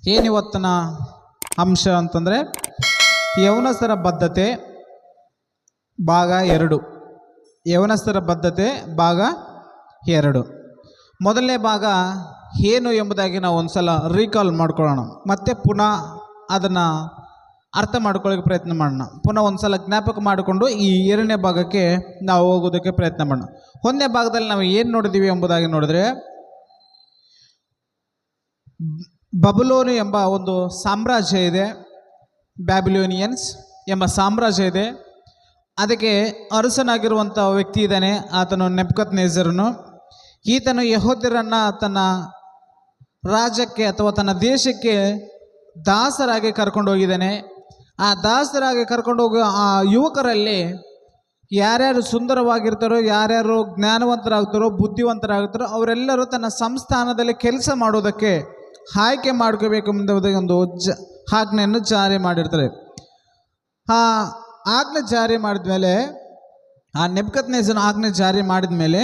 ಏನಿವತ್ತಿನ ಅಂಶ ಅಂತಂದರೆ ಯೌವನಸ್ಥರ ಬದ್ಧತೆ ಭಾಗ 2. ಯೌವನಸ್ಥರ ಬದ್ಧತೆ ಭಾಗ 2. ಮೊದಲನೇ ಭಾಗ ಏನು ಎಂಬುದಾಗಿ ನಾವು ಒಂದು ಸಲ ರೀಕಾಲ್ ಮಾಡ್ಕೊಳ್ಳೋಣ, ಮತ್ತೆ ಪುನಃ ಅದನ್ನು ಅರ್ಥ ಮಾಡ್ಕೊಳ್ಳೋಕ್ಕೆ ಪ್ರಯತ್ನ ಮಾಡೋಣ. ಪುನಃ ಒಂದು ಸಲ ಜ್ಞಾಪಕ ಮಾಡಿಕೊಂಡು ಈ 2ನೇ ಭಾಗಕ್ಕೆ ನಾವು ಹೋಗೋದಕ್ಕೆ ಪ್ರಯತ್ನ ಮಾಡೋಣ. 1ನೇ ಭಾಗದಲ್ಲಿ ನಾವು ಏನು ನೋಡಿದ್ದೀವಿ ಎಂಬುದಾಗಿ ನೋಡಿದ್ರೆ, ಬಬುಲೋನು ಎಂಬ ಒಂದು ಸಾಮ್ರಾಜ್ಯ ಇದೆ, ಬ್ಯಾಬಿಲೋನಿಯನ್ಸ್ ಎಂಬ ಸಾಮ್ರಾಜ್ಯ ಇದೆ. ಅದಕ್ಕೆ ಅರಸನಾಗಿರುವಂಥ ವ್ಯಕ್ತಿ ಇದ್ದಾನೆ, ಆತನು ನೆಬೂಕದ್ನೆಚ್ಚರನು. ಈತನು ಯೆಹೂದ್ಯರನ್ನು ತನ್ನ ರಾಜ್ಯಕ್ಕೆ ಅಥವಾ ತನ್ನ ದೇಶಕ್ಕೆ ದಾಸರಾಗಿ ಕರ್ಕೊಂಡು ಹೋಗಿದ್ದಾನೆ. ಆ ದಾಸರಾಗಿ ಕರ್ಕೊಂಡು ಹೋಗೋ ಆ ಯುವಕರಲ್ಲಿ ಯಾರ್ಯಾರು ಸುಂದರವಾಗಿರ್ತಾರೋ, ಯಾರ್ಯಾರು ಜ್ಞಾನವಂತರಾಗ್ತಾರೋ, ಬುದ್ಧಿವಂತರಾಗ್ತಾರೋ ಅವರೆಲ್ಲರೂ ತನ್ನ ಸಂಸ್ಥಾನದಲ್ಲಿ ಕೆಲಸ ಮಾಡೋದಕ್ಕೆ ಆಯ್ಕೆ ಮಾಡ್ಕೋಬೇಕು ಎಂಬುದಾಗಿ ಒಂದು ಆಜ್ಞೆಯನ್ನು ಜಾರಿ ಮಾಡಿರ್ತಾರೆ. ಆ ಆಜ್ಞೆ ಜಾರಿ ಮಾಡಿದ ಮೇಲೆ, ಆ ನೆಬೂಕದ್ನೆಚ್ಚರನ ಆಜ್ಞೆ ಜಾರಿ ಮಾಡಿದ ಮೇಲೆ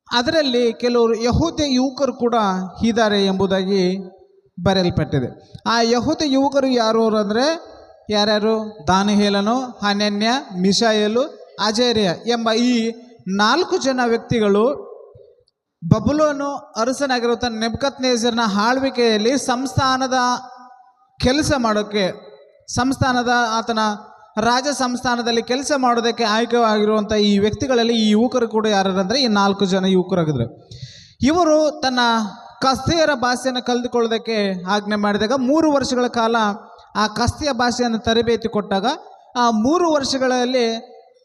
ಅದರಲ್ಲಿ ಕೆಲವರು ಯಹೂದ್ಯ ಯುವಕರು ಕೂಡ ಇದ್ದಾರೆ ಎಂಬುದಾಗಿ ಬರೆಯಲ್ಪಟ್ಟಿದೆ. ಆ ಯಹೂದ್ಯ ಯುವಕರು ಯಾರು ಅಂದರೆ ಯಾರ್ಯಾರು? ದಾನಿಯೇಲನು, ಹನನ್ಯ, ಮಿಶಾಯೇಲು, ಅಜರ್ಯ ಎಂಬ ಈ 4 ಜನ ವ್ಯಕ್ತಿಗಳು ಬಬುಲೋನು ಅರಸನಾಗಿರೋ ತನ್ನ ನೆಬೂಕದ್ನೆಚ್ಚರನ ಆಳ್ವಿಕೆಯಲ್ಲಿ ಸಂಸ್ಥಾನದ ಕೆಲಸ ಮಾಡೋಕ್ಕೆ, ಸಂಸ್ಥಾನದ ಆತನ ರಾಜ ಸಂಸ್ಥಾನದಲ್ಲಿ ಕೆಲಸ ಮಾಡೋದಕ್ಕೆ ಆಯ್ಕೆಯಾಗಿರುವಂಥ ಈ ವ್ಯಕ್ತಿಗಳಲ್ಲಿ ಈ ಯುವಕರು ಕೂಡ ಯಾರಂದರೆ ಈ 4 ಜನ ಯುವಕರಾಗಿದ್ದರು. ಇವರು ತನ್ನ ಕಸ್ದೀಯರ ಭಾಷೆಯನ್ನು ಕಲಿತುಕೊಳ್ಳೋದಕ್ಕೆ ಆಜ್ಞೆ ಮಾಡಿದಾಗ 3 ವರ್ಷಗಳ ಕಾಲ ಆ ಕಸ್ದೀಯ ಭಾಷೆಯನ್ನು ತರಬೇತಿ ಕೊಟ್ಟಾಗ ಆ 3 ವರ್ಷಗಳಲ್ಲಿ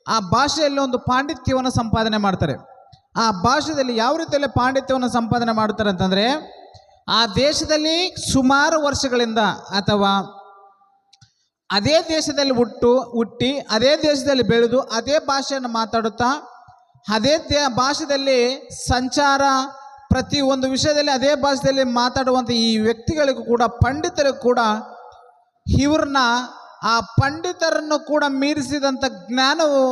ಆ ಭಾಷೆಯಲ್ಲಿ ಒಂದು ಪಾಂಡಿತ್ಯವನ್ನು ಸಂಪಾದನೆ ಮಾಡ್ತಾರೆ. ಆ ಭಾಷೆಯಲ್ಲಿ ಯಾವ ರೀತಿಯಲ್ಲಿ ಪಾಂಡಿತ್ಯವನ್ನು ಸಂಪಾದನೆ ಮಾಡ್ತಾರೆ ಅಂತಂದರೆ, ಆ ದೇಶದಲ್ಲಿ ಸುಮಾರು ವರ್ಷಗಳಿಂದ ಅಥವಾ ಅದೇ ದೇಶದಲ್ಲಿ ಹುಟ್ಟಿ ಅದೇ ದೇಶದಲ್ಲಿ ಬೆಳೆದು ಅದೇ ಭಾಷೆಯನ್ನು ಮಾತಾಡುತ್ತಾ ಅದೇ ಭಾಷೆಯಲ್ಲಿ ಸಂಚಾರ, ಪ್ರತಿಯೊಂದು ವಿಷಯದಲ್ಲಿ ಅದೇ ಭಾಷೆಯಲ್ಲಿ ಮಾತಾಡುವಂಥ ಈ ವ್ಯಕ್ತಿಗಳಿಗೂ ಕೂಡ, ಪಂಡಿತರಿಗೂ ಕೂಡ ಇವ್ರನ್ನ ಆ ಪಂಡಿತರನ್ನು ಕೂಡ ಮೀರಿಸಿದಂಥ ಜ್ಞಾನವು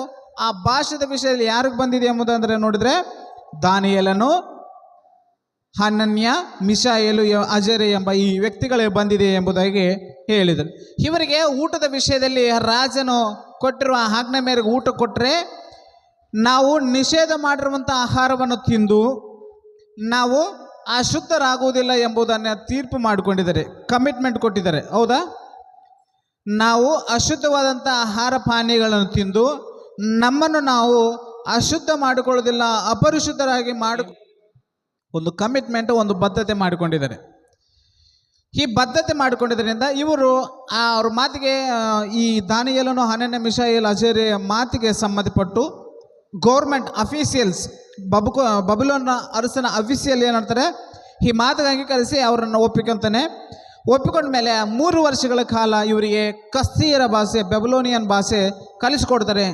ಆ ಭಾಷೆದ ವಿಷಯದಲ್ಲಿ ಯಾರಿಗೆ ಬಂದಿದೆ ಎಂಬುದಂದರೆ ನೋಡಿದರೆ ದಾನಿಯೇಲನು, ಹನನ್ಯ, ಮಿಶಾಯೇಲು, ಅಜರ್ಯ ಎಂಬ ಈ ವ್ಯಕ್ತಿಗಳಿಗೆ ಬಂದಿದೆ ಎಂಬುದಾಗಿ ಹೇಳಿದರು. ಇವರಿಗೆ ಊಟದ ವಿಷಯದಲ್ಲಿ ರಾಜನು ಕೊಟ್ಟಿರುವ ಆಜ್ಞೆ ಮೇರೆಗೆ ಊಟ ಕೊಟ್ಟರೆ ನಾವು ನಿಷೇಧ ಮಾಡಿರುವಂಥ ಆಹಾರವನ್ನು ತಿಂದು ನಾವು ಅಶುದ್ಧರಾಗುವುದಿಲ್ಲ ಎಂಬುದನ್ನು ತೀರ್ಪು ಮಾಡಿಕೊಂಡಿದ್ದಾರೆ, ಕಮಿಟ್ಮೆಂಟ್ ಕೊಟ್ಟಿದ್ದಾರೆ. ಹೌದಾ? ನಾವು ಅಶುದ್ಧವಾದಂಥ ಆಹಾರ ಪಾನೀಯಗಳನ್ನು ತಿಂದು ನಮ್ಮನ್ನು ನಾವು ಅಶುದ್ಧ ಮಾಡಿಕೊಳ್ಳೋದಿಲ್ಲ, ಅಪರಿಶುದ್ಧರಾಗಿ ಒಂದು ಕಮಿಟ್ಮೆಂಟ್, ಒಂದು ಬದ್ಧತೆ ಮಾಡಿಕೊಂಡಿದ್ದಾರೆ. ಈ ಬದ್ಧತೆ ಮಾಡಿಕೊಂಡಿದ್ದರಿಂದ ಇವರು ಅವ್ರ ಮಾತಿಗೆ, ಈ ದಾನಿಯೇಲನು, ಹನನ್ಯ, ಮಿಶಾಯೇಲ್, ಅಜರ್ಯ ಮಾತಿಗೆ ಸಂಬಂಧಪಟ್ಟು ಗೌರ್ಮೆಂಟ್ ಅಫೀಸಿಯಲ್ಸ್, ಬಬುಲೋನ್ನ ಅರಸನ ಅಫೀಸಿಯಲ್ ಏನಂತಾರೆ, ಈ ಮಾತಿಗೆ ಅಂಗೀಕರಿಸಿ ಅವರನ್ನು ಒಪ್ಪಿಕೊಂತಾನೆ. ಒಪ್ಪಿಕೊಂಡ ಮೇಲೆ 3 ವರ್ಷಗಳ ಕಾಲ ಇವರಿಗೆ ಕಸ್ದೀಯರ ಭಾಷೆ, ಬ್ಯಾಬಿಲೋನಿಯನ್ ಭಾಷೆ ಕಲಿಸಿಕೊಡ್ತಾರೆ.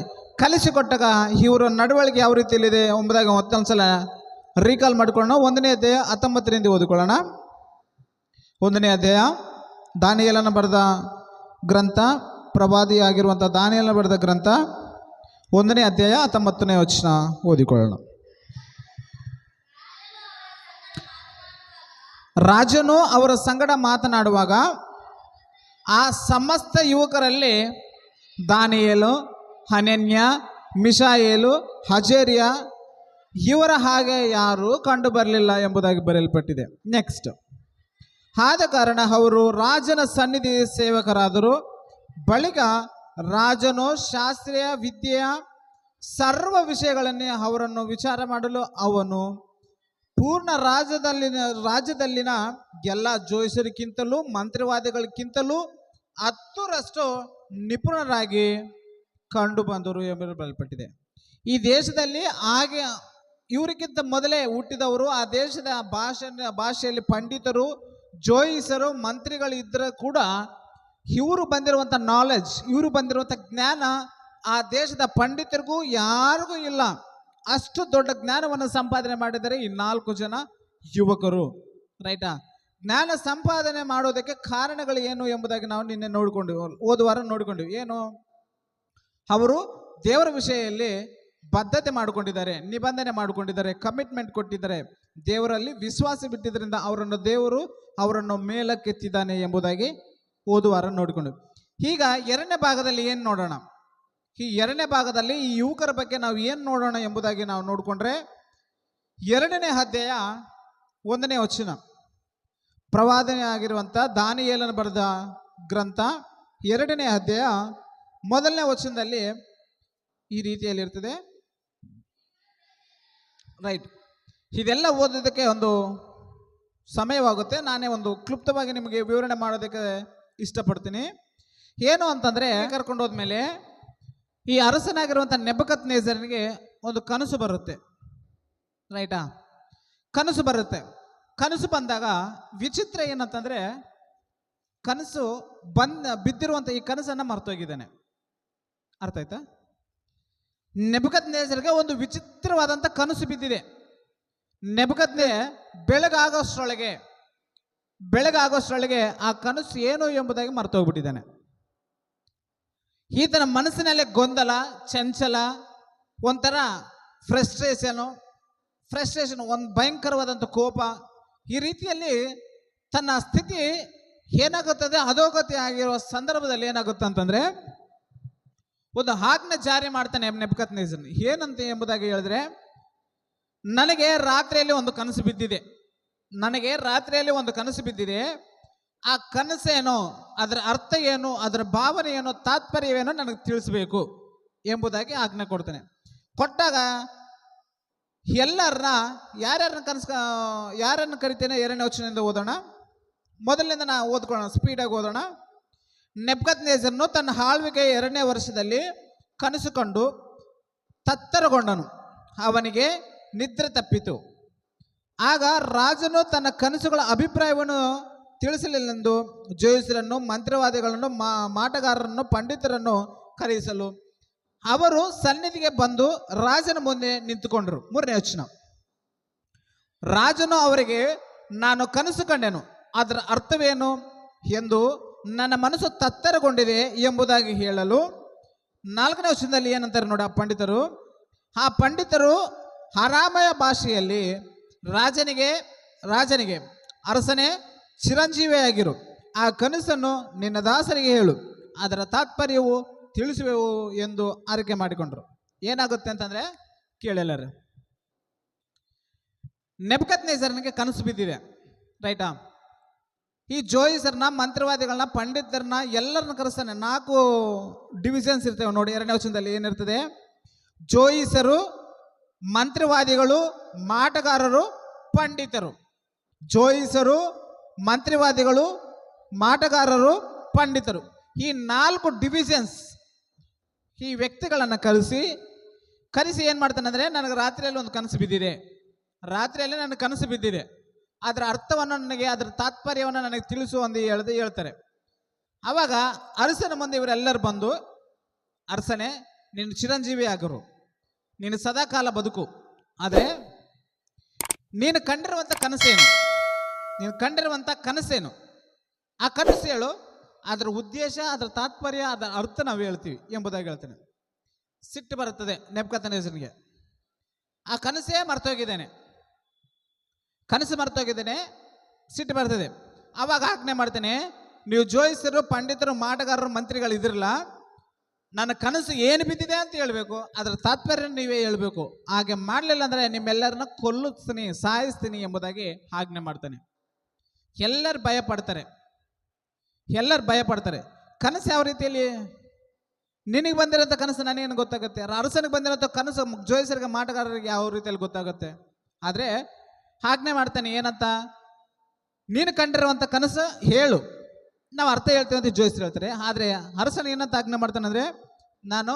ಕಲಿಸಿಕೊಟ್ಟಾಗ ಇವರ ನಡವಳಿಕೆ ಯಾವ ರೀತಿಯಲ್ಲಿದೆ ಎಂಬುದಾಗಿ ಮತ್ತೊಂದು ಸಲ ರೀಕಾಲ್ ಮಾಡಿಕೊಳ್ಳೋಣ. 1ನೇ ಅಧ್ಯಾಯ 19ರಿಂದ ಓದಿಕೊಳ್ಳೋಣ. 1ನೇ ಅಧ್ಯಾಯ ದಾನಿಯೇಲನ ಬರೆದ ಗ್ರಂಥ, ಪ್ರವಾದಿಯಾಗಿರುವಂಥ ದಾನಿಯೇಲನ ಬರೆದ ಗ್ರಂಥ 1ನೇ ಅಧ್ಯಾಯ 19ನೇ ವಚನ ಓದಿಕೊಳ್ಳೋಣ. ರಾಜನು ಅವರ ಸಂಗಡ ಮಾತನಾಡುವಾಗ ಆ ಸಮಸ್ತ ಯುವಕರಲ್ಲಿ ದಾನಿಯೇಲು, ಹನನ್ಯ, ಮಿಶಾಯೇಲು, ಅಜರ್ಯ ಇವರ ಹಾಗೆ ಯಾರೂ ಕಂಡು ಬರಲಿಲ್ಲ ಎಂಬುದಾಗಿ ಬರೆಯಲ್ಪಟ್ಟಿದೆ. ನೆಕ್ಸ್ಟ್, ಆದ ಕಾರಣ ಅವರು ರಾಜನ ಸನ್ನಿಧಿ ಸೇವಕರಾದರು. ಬಳಿಕ ರಾಜನು ಶಾಸ್ತ್ರೀಯ ವಿದ್ಯೆಯ ಸರ್ವ ವಿಷಯಗಳನ್ನೇ ಅವರನ್ನು ವಿಚಾರ ಮಾಡಲು ಅವನು ಪೂರ್ಣ ರಾಜ್ಯದಲ್ಲಿನ ಎಲ್ಲ ಜೋಯಿಸರಿಗಿಂತಲೂ ಮಂತ್ರಿವಾದಿಗಳಿಗಿಂತಲೂ 10ರಷ್ಟು ನಿಪುಣರಾಗಿ ಕಂಡು ಬಂದರು ಎಂಬುದು ಬರೆಯಲ್ಪಟ್ಟಿದೆ. ಈ ದೇಶದಲ್ಲಿ ಹಾಗೆ ಇವರಿಗಿಂತ ಮೊದಲೇ ಹುಟ್ಟಿದವರು, ಆ ದೇಶದ ಭಾಷೆಯಲ್ಲಿ ಪಂಡಿತರು, ಜೋಯಿಸರು, ಮಂತ್ರಿಗಳು ಇದ್ದರೂ ಕೂಡ ಇವರು ಬಂದಿರುವಂಥ ನಾಲೆಡ್ಜ್, ಇವರು ಬಂದಿರುವಂಥ ಜ್ಞಾನ ಆ ದೇಶದ ಪಂಡಿತರಿಗೂ ಯಾರಿಗೂ ಇಲ್ಲ. ಅಷ್ಟು ದೊಡ್ಡ ಜ್ಞಾನವನ್ನು ಸಂಪಾದನೆ ಮಾಡಿದರೆ ಈ 4 ಜನ ಯುವಕರು. ರೈಟಾ? ಜ್ಞಾನ ಸಂಪಾದನೆ ಮಾಡೋದಕ್ಕೆ ಕಾರಣಗಳು ಏನು ಎಂಬುದಾಗಿ ನಾವು ನಿನ್ನೆ ಹೋದ ವಾರ ನೋಡಿಕೊಂಡಿವಿ. ಏನು? ಅವರು ದೇವರ ವಿಷಯದಲ್ಲಿ ಬದ್ಧತೆ ಮಾಡಿಕೊಂಡಿದ್ದಾರೆ, ನಿಬಂಧನೆ ಮಾಡಿಕೊಂಡಿದ್ದಾರೆ, ಕಮಿಟ್ಮೆಂಟ್ ಕೊಟ್ಟಿದ್ದಾರೆ. ದೇವರಲ್ಲಿ ವಿಶ್ವಾಸ ಬಿಟ್ಟಿದ್ದರಿಂದ ಅವರನ್ನು ಮೇಲಕ್ಕೆತ್ತಿದ್ದಾನೆ ಎಂಬುದಾಗಿ ಓದುವಾರ ನೋಡಿಕೊಂಡು. ಈಗ ಎರಡನೇ ಭಾಗದಲ್ಲಿ ಏನು ನೋಡೋಣ? ಈ ಎರಡನೇ ಭಾಗದಲ್ಲಿ ಈ ಯುವಕರ ಬಗ್ಗೆ ನಾವು ಏನು ನೋಡೋಣ ಎಂಬುದಾಗಿ ನಾವು ನೋಡಿಕೊಂಡ್ರೆ, 2ನೇ ಅಧ್ಯಾಯ 1ನೇ ವಚನ, ಪ್ರವಾದನೆ ಆಗಿರುವಂಥ ದಾನಿಯೇಲನು ಬರೆದ ಗ್ರಂಥ 2ನೇ ಅಧ್ಯಾಯ 1ನೇ ವಚನದಲ್ಲಿ ಈ ರೀತಿಯಲ್ಲಿ ಇರ್ತದೆ. ರೈಟ್, ಇದೆಲ್ಲ ಓದೋದಕ್ಕೆ ಒಂದು ಸಮಯವಾಗುತ್ತೆ. ನಾನೇ ಒಂದು ಕ್ಲುಪ್ತವಾಗಿ ನಿಮಗೆ ವಿವರಣೆ ಮಾಡೋದಕ್ಕೆ ಇಷ್ಟಪಡ್ತೀನಿ. ಏನು ಅಂತಂದರೆ, ಕರ್ಕೊಂಡು ಹೋದ್ಮೇಲೆ ಈ ಅರಸನಾಗಿರುವಂಥ ನೆಬೂಕದ್ನೆಚ್ಚರನಿಗೆ ಒಂದು ಕನಸು ಬರುತ್ತೆ. ರೈಟಾ? ಕನಸು ಬರುತ್ತೆ. ಕನಸು ಬಂದಾಗ ವಿಚಿತ್ರ ಏನಂತಂದರೆ, ಕನಸು ಬಿದ್ದಿರುವಂಥ ಈ ಕನಸನ್ನು ಮರ್ತೋಗಿದ್ದಾನೆ. ಅರ್ಥ ಆಯ್ತಾ? ನೆಬೂಕದ್ನೆಚ್ಚರನಿಗೆ ಒಂದು ವಿಚಿತ್ರವಾದಂಥ ಕನಸು ಬಿದ್ದಿದೆ. ಬೆಳಗಾಗೋಷ್ಟರೊಳಗೆ ಆ ಕನಸು ಏನು ಎಂಬುದಾಗಿ ಮರ್ತೋಗ್ಬಿಟ್ಟಿದ್ದಾನೆ. ಈತನ ಮನಸ್ಸಿನಲ್ಲೇ ಗೊಂದಲ, ಚಂಚಲ, ಒಂಥರ ಫ್ರಸ್ಟ್ರೇಷನ್, ಒಂದು ಭಯಂಕರವಾದಂಥ ಕೋಪ, ಈ ರೀತಿಯಲ್ಲಿ ತನ್ನ ಸ್ಥಿತಿ ಏನಾಗುತ್ತದೆ, ಅಧೋಗತಿ ಆಗಿರುವ ಸಂದರ್ಭದಲ್ಲಿ ಏನಾಗುತ್ತೆ ಅಂತಂದರೆ, ಒಂದು ಆಜ್ಞೆ ಜಾರಿ ಮಾಡ್ತಾನೆ ನೆಬೂಕದ್ನೆಚ್ಚರನು. ಏನಂತ ಎಂಬುದಾಗಿ ಹೇಳಿದ್ರೆ, ನನಗೆ ರಾತ್ರಿಯಲ್ಲಿ ಒಂದು ಕನಸು ಬಿದ್ದಿದೆ. ಆ ಕನಸೇನೋ, ಅದರ ಅರ್ಥ ಏನು, ಅದರ ಭಾವನೆ ಏನು, ತಾತ್ಪರ್ಯವೇನೋ ನನಗೆ ತಿಳಿಸ್ಬೇಕು ಎಂಬುದಾಗಿ ಆಜ್ಞೆ ಕೊಡ್ತಾನೆ. ಕೊಟ್ಟಾಗ ಯಾರನ್ನ ಕರಿತೇನೆ 2ನೇ ವಚನದಿಂದ ಓದೋಣ. ಮೊದಲಿನಿಂದ ನಾವು ಓದ್ಕೊಳ್ಳೋಣ, ಸ್ಪೀಡಾಗಿ ಓದೋಣ. ನೆಬೂಕದ್ನೆಚ್ಚರನು ತನ್ನ ಆಳ್ವಿಕೆಯ 2ನೇ ವರ್ಷದಲ್ಲಿ ಕನಸು ಕಂಡು ತತ್ತರಗೊಂಡನು, ಅವನಿಗೆ ನಿದ್ರೆ ತಪ್ಪಿತು. ಆಗ ರಾಜನು ತನ್ನ ಕನಸುಗಳ ಅಭಿಪ್ರಾಯವನ್ನು ತಿಳಿಸಲಿಲ್ಲೆಂದು ಜೋಯಿಸರನ್ನು, ಮಂತ್ರವಾದಿಗಳನ್ನು, ಮಾಟಗಾರರನ್ನು, ಪಂಡಿತರನ್ನು ಕರೆಯಿಸಲು ಅವರು ಸನ್ನಿಧಿಗೆ ಬಂದು ರಾಜನ ಮುಂದೆ ನಿಂತುಕೊಂಡರು. 3ನೇ ವಚನ, ರಾಜನು ಅವರಿಗೆ, ನಾನು ಕನಸು ಕಂಡೆನು, ಅದರ ಅರ್ಥವೇನು ಎಂದು ನನ್ನ ಮನಸ್ಸು ತತ್ತರಗೊಂಡಿದೆ ಎಂಬುದಾಗಿ ಹೇಳಲು 4ನೇ ವಚನದಲ್ಲಿ ಏನಂತಾರೆ ನೋಡಿ ಆ ಪಂಡಿತರು ಅರಾಮಯ ಭಾಷೆಯಲ್ಲಿ ರಾಜನಿಗೆ ಅರಸನೇ, ಚಿರಂಜೀವಿಯಾಗಿರು, ಆ ಕನಸನ್ನು ನಿನ್ನ ದಾಸರಿಗೆ ಹೇಳು, ಅದರ ತಾತ್ಪರ್ಯವು ತಿಳಿಸುವೆವು ಎಂದು ಆರೈಕೆ ಮಾಡಿಕೊಂಡ್ರು. ಏನಾಗುತ್ತೆ ಅಂತಂದರೆ ಕೇಳಲ್ಲರು. ನೆಬೂಕದ್ನೆಚ್ಚರನಿಗೆ ಕನಸು ಬಿದ್ದಿದೆ. ರೈಟಾ? ಈ ಜೋಯಿಸರನ್ನ, ಮಂತ್ರವಾದಿಗಳನ್ನ, ಪಂಡಿತರನ್ನ ಎಲ್ಲರನ್ನ ಕರೆಸ್ತಾನೆ. 4 ಡಿವಿಷನ್ಸ್ ಇರ್ತೇವೆ ನೋಡಿ. 2ನೇ ವಚನದಲ್ಲಿ ಏನಿರ್ತದೆ? ಜೋಯಿಸರು, ಮಂತ್ರವಾದಿಗಳು, ಮಾಟಗಾರರು, ಪಂಡಿತರು. ಜೋಯಿಸರು, ಮಂತ್ರವಾದಿಗಳು, ಮಾಟಗಾರರು, ಪಂಡಿತರು, ಈ 4 ಡಿವಿಷನ್ಸ್ ಈ ವ್ಯಕ್ತಿಗಳನ್ನು ಕರೆಸಿ ಏನು ಮಾಡ್ತಾನೆ ಅಂದರೆ, ನನಗೆ ರಾತ್ರಿಯಲ್ಲಿ ಒಂದು ಕನಸು ಬಿದ್ದಿದೆ, ಅದರ ಅರ್ಥವನ್ನು ನನಗೆ, ಅದರ ತಾತ್ಪರ್ಯವನ್ನು ನನಗೆ ತಿಳಿಸು ಎಂದು ಹೇಳ್ತಾರೆ. ಆವಾಗ ಅರಸನ ಮುಂದೆ ಇವರೆಲ್ಲರೂ ಬಂದು, ಅರಸನೇ, ನೀನು ಚಿರಂಜೀವಿ ಆಗರು, ನೀನು ಸದಾಕಾಲ ಬದುಕು, ಆದರೆ ನೀನು ಕಂಡಿರುವಂಥ ಕನಸೇನು, ಆ ಕನಸು ಹೇಳು, ಅದರ ಉದ್ದೇಶ, ಅದರ ತಾತ್ಪರ್ಯ, ಅದರ ಅರ್ಥ ನಾವು ಹೇಳ್ತೀವಿ ಎಂಬುದಾಗಿ ಹೇಳ್ತಾನೆ. ಸಿಟ್ಟು ಬರುತ್ತದೆ ನೆಬೂಕದ್ನೆಚ್ಚರನಿಗೆ. ಆ ಕನಸೇ ಮರ್ತೋಗಿದ್ದೇನೆ, ಸಿಟ್ಟು ಬರ್ತದೆ. ಆವಾಗ ಆಜ್ಞೆ ಮಾಡ್ತೇನೆ, ನೀವು ಜೋಯಿಸರು, ಪಂಡಿತರು, ಮಾಟಗಾರರು, ಮಂತ್ರಿಗಳು ಇದಿರಲ್ಲ, ನನ್ನ ಕನಸು ಏನು ಬಿದ್ದಿದೆ ಅಂತ ಹೇಳ್ಬೇಕು, ಅದರ ತಾತ್ಪರ್ಯ ನೀವೇ ಹೇಳ್ಬೇಕು. ಹಾಗೆ ಮಾಡಲಿಲ್ಲ ಅಂದರೆ ನಿಮ್ಮೆಲ್ಲರನ್ನ ಸಾಯಿಸ್ತೀನಿ ಎಂಬುದಾಗಿ ಆಜ್ಞೆ ಮಾಡ್ತಾನೆ. ಎಲ್ಲರೂ ಭಯಪಡ್ತಾರೆ. ಕನಸು ಯಾವ ರೀತಿಯಲ್ಲಿ? ನಿನಗೆ ಬಂದಿರೋಂಥ ಕನಸು ನನಗೇನು ಗೊತ್ತಾಗುತ್ತೆ? ಅರಸನಿಗೆ ಬಂದಿರೋಂಥ ಕನಸು ಜೋಯಿಸರಿಗೆ, ಮಾಟಗಾರರಿಗೆ ಯಾವ ರೀತಿಯಲ್ಲಿ ಗೊತ್ತಾಗುತ್ತೆ? ಆದರೆ ಆಜ್ಞೆ ಮಾಡ್ತಾನೆ, ಏನಂತ? ನೀನು ಕಂಡಿರುವಂಥ ಕನಸು ಹೇಳು, ನಾವು ಅರ್ಥ ಹೇಳ್ತೀವಿ ಅಂತ ಜೋಯಿಸರು ಹೇಳ್ತಾರೆ. ಆದರೆ ಅರಸನ ಏನಂತ ಆಜ್ಞೆ ಮಾಡ್ತಾನೆ ಅಂದರೆ, ನಾನು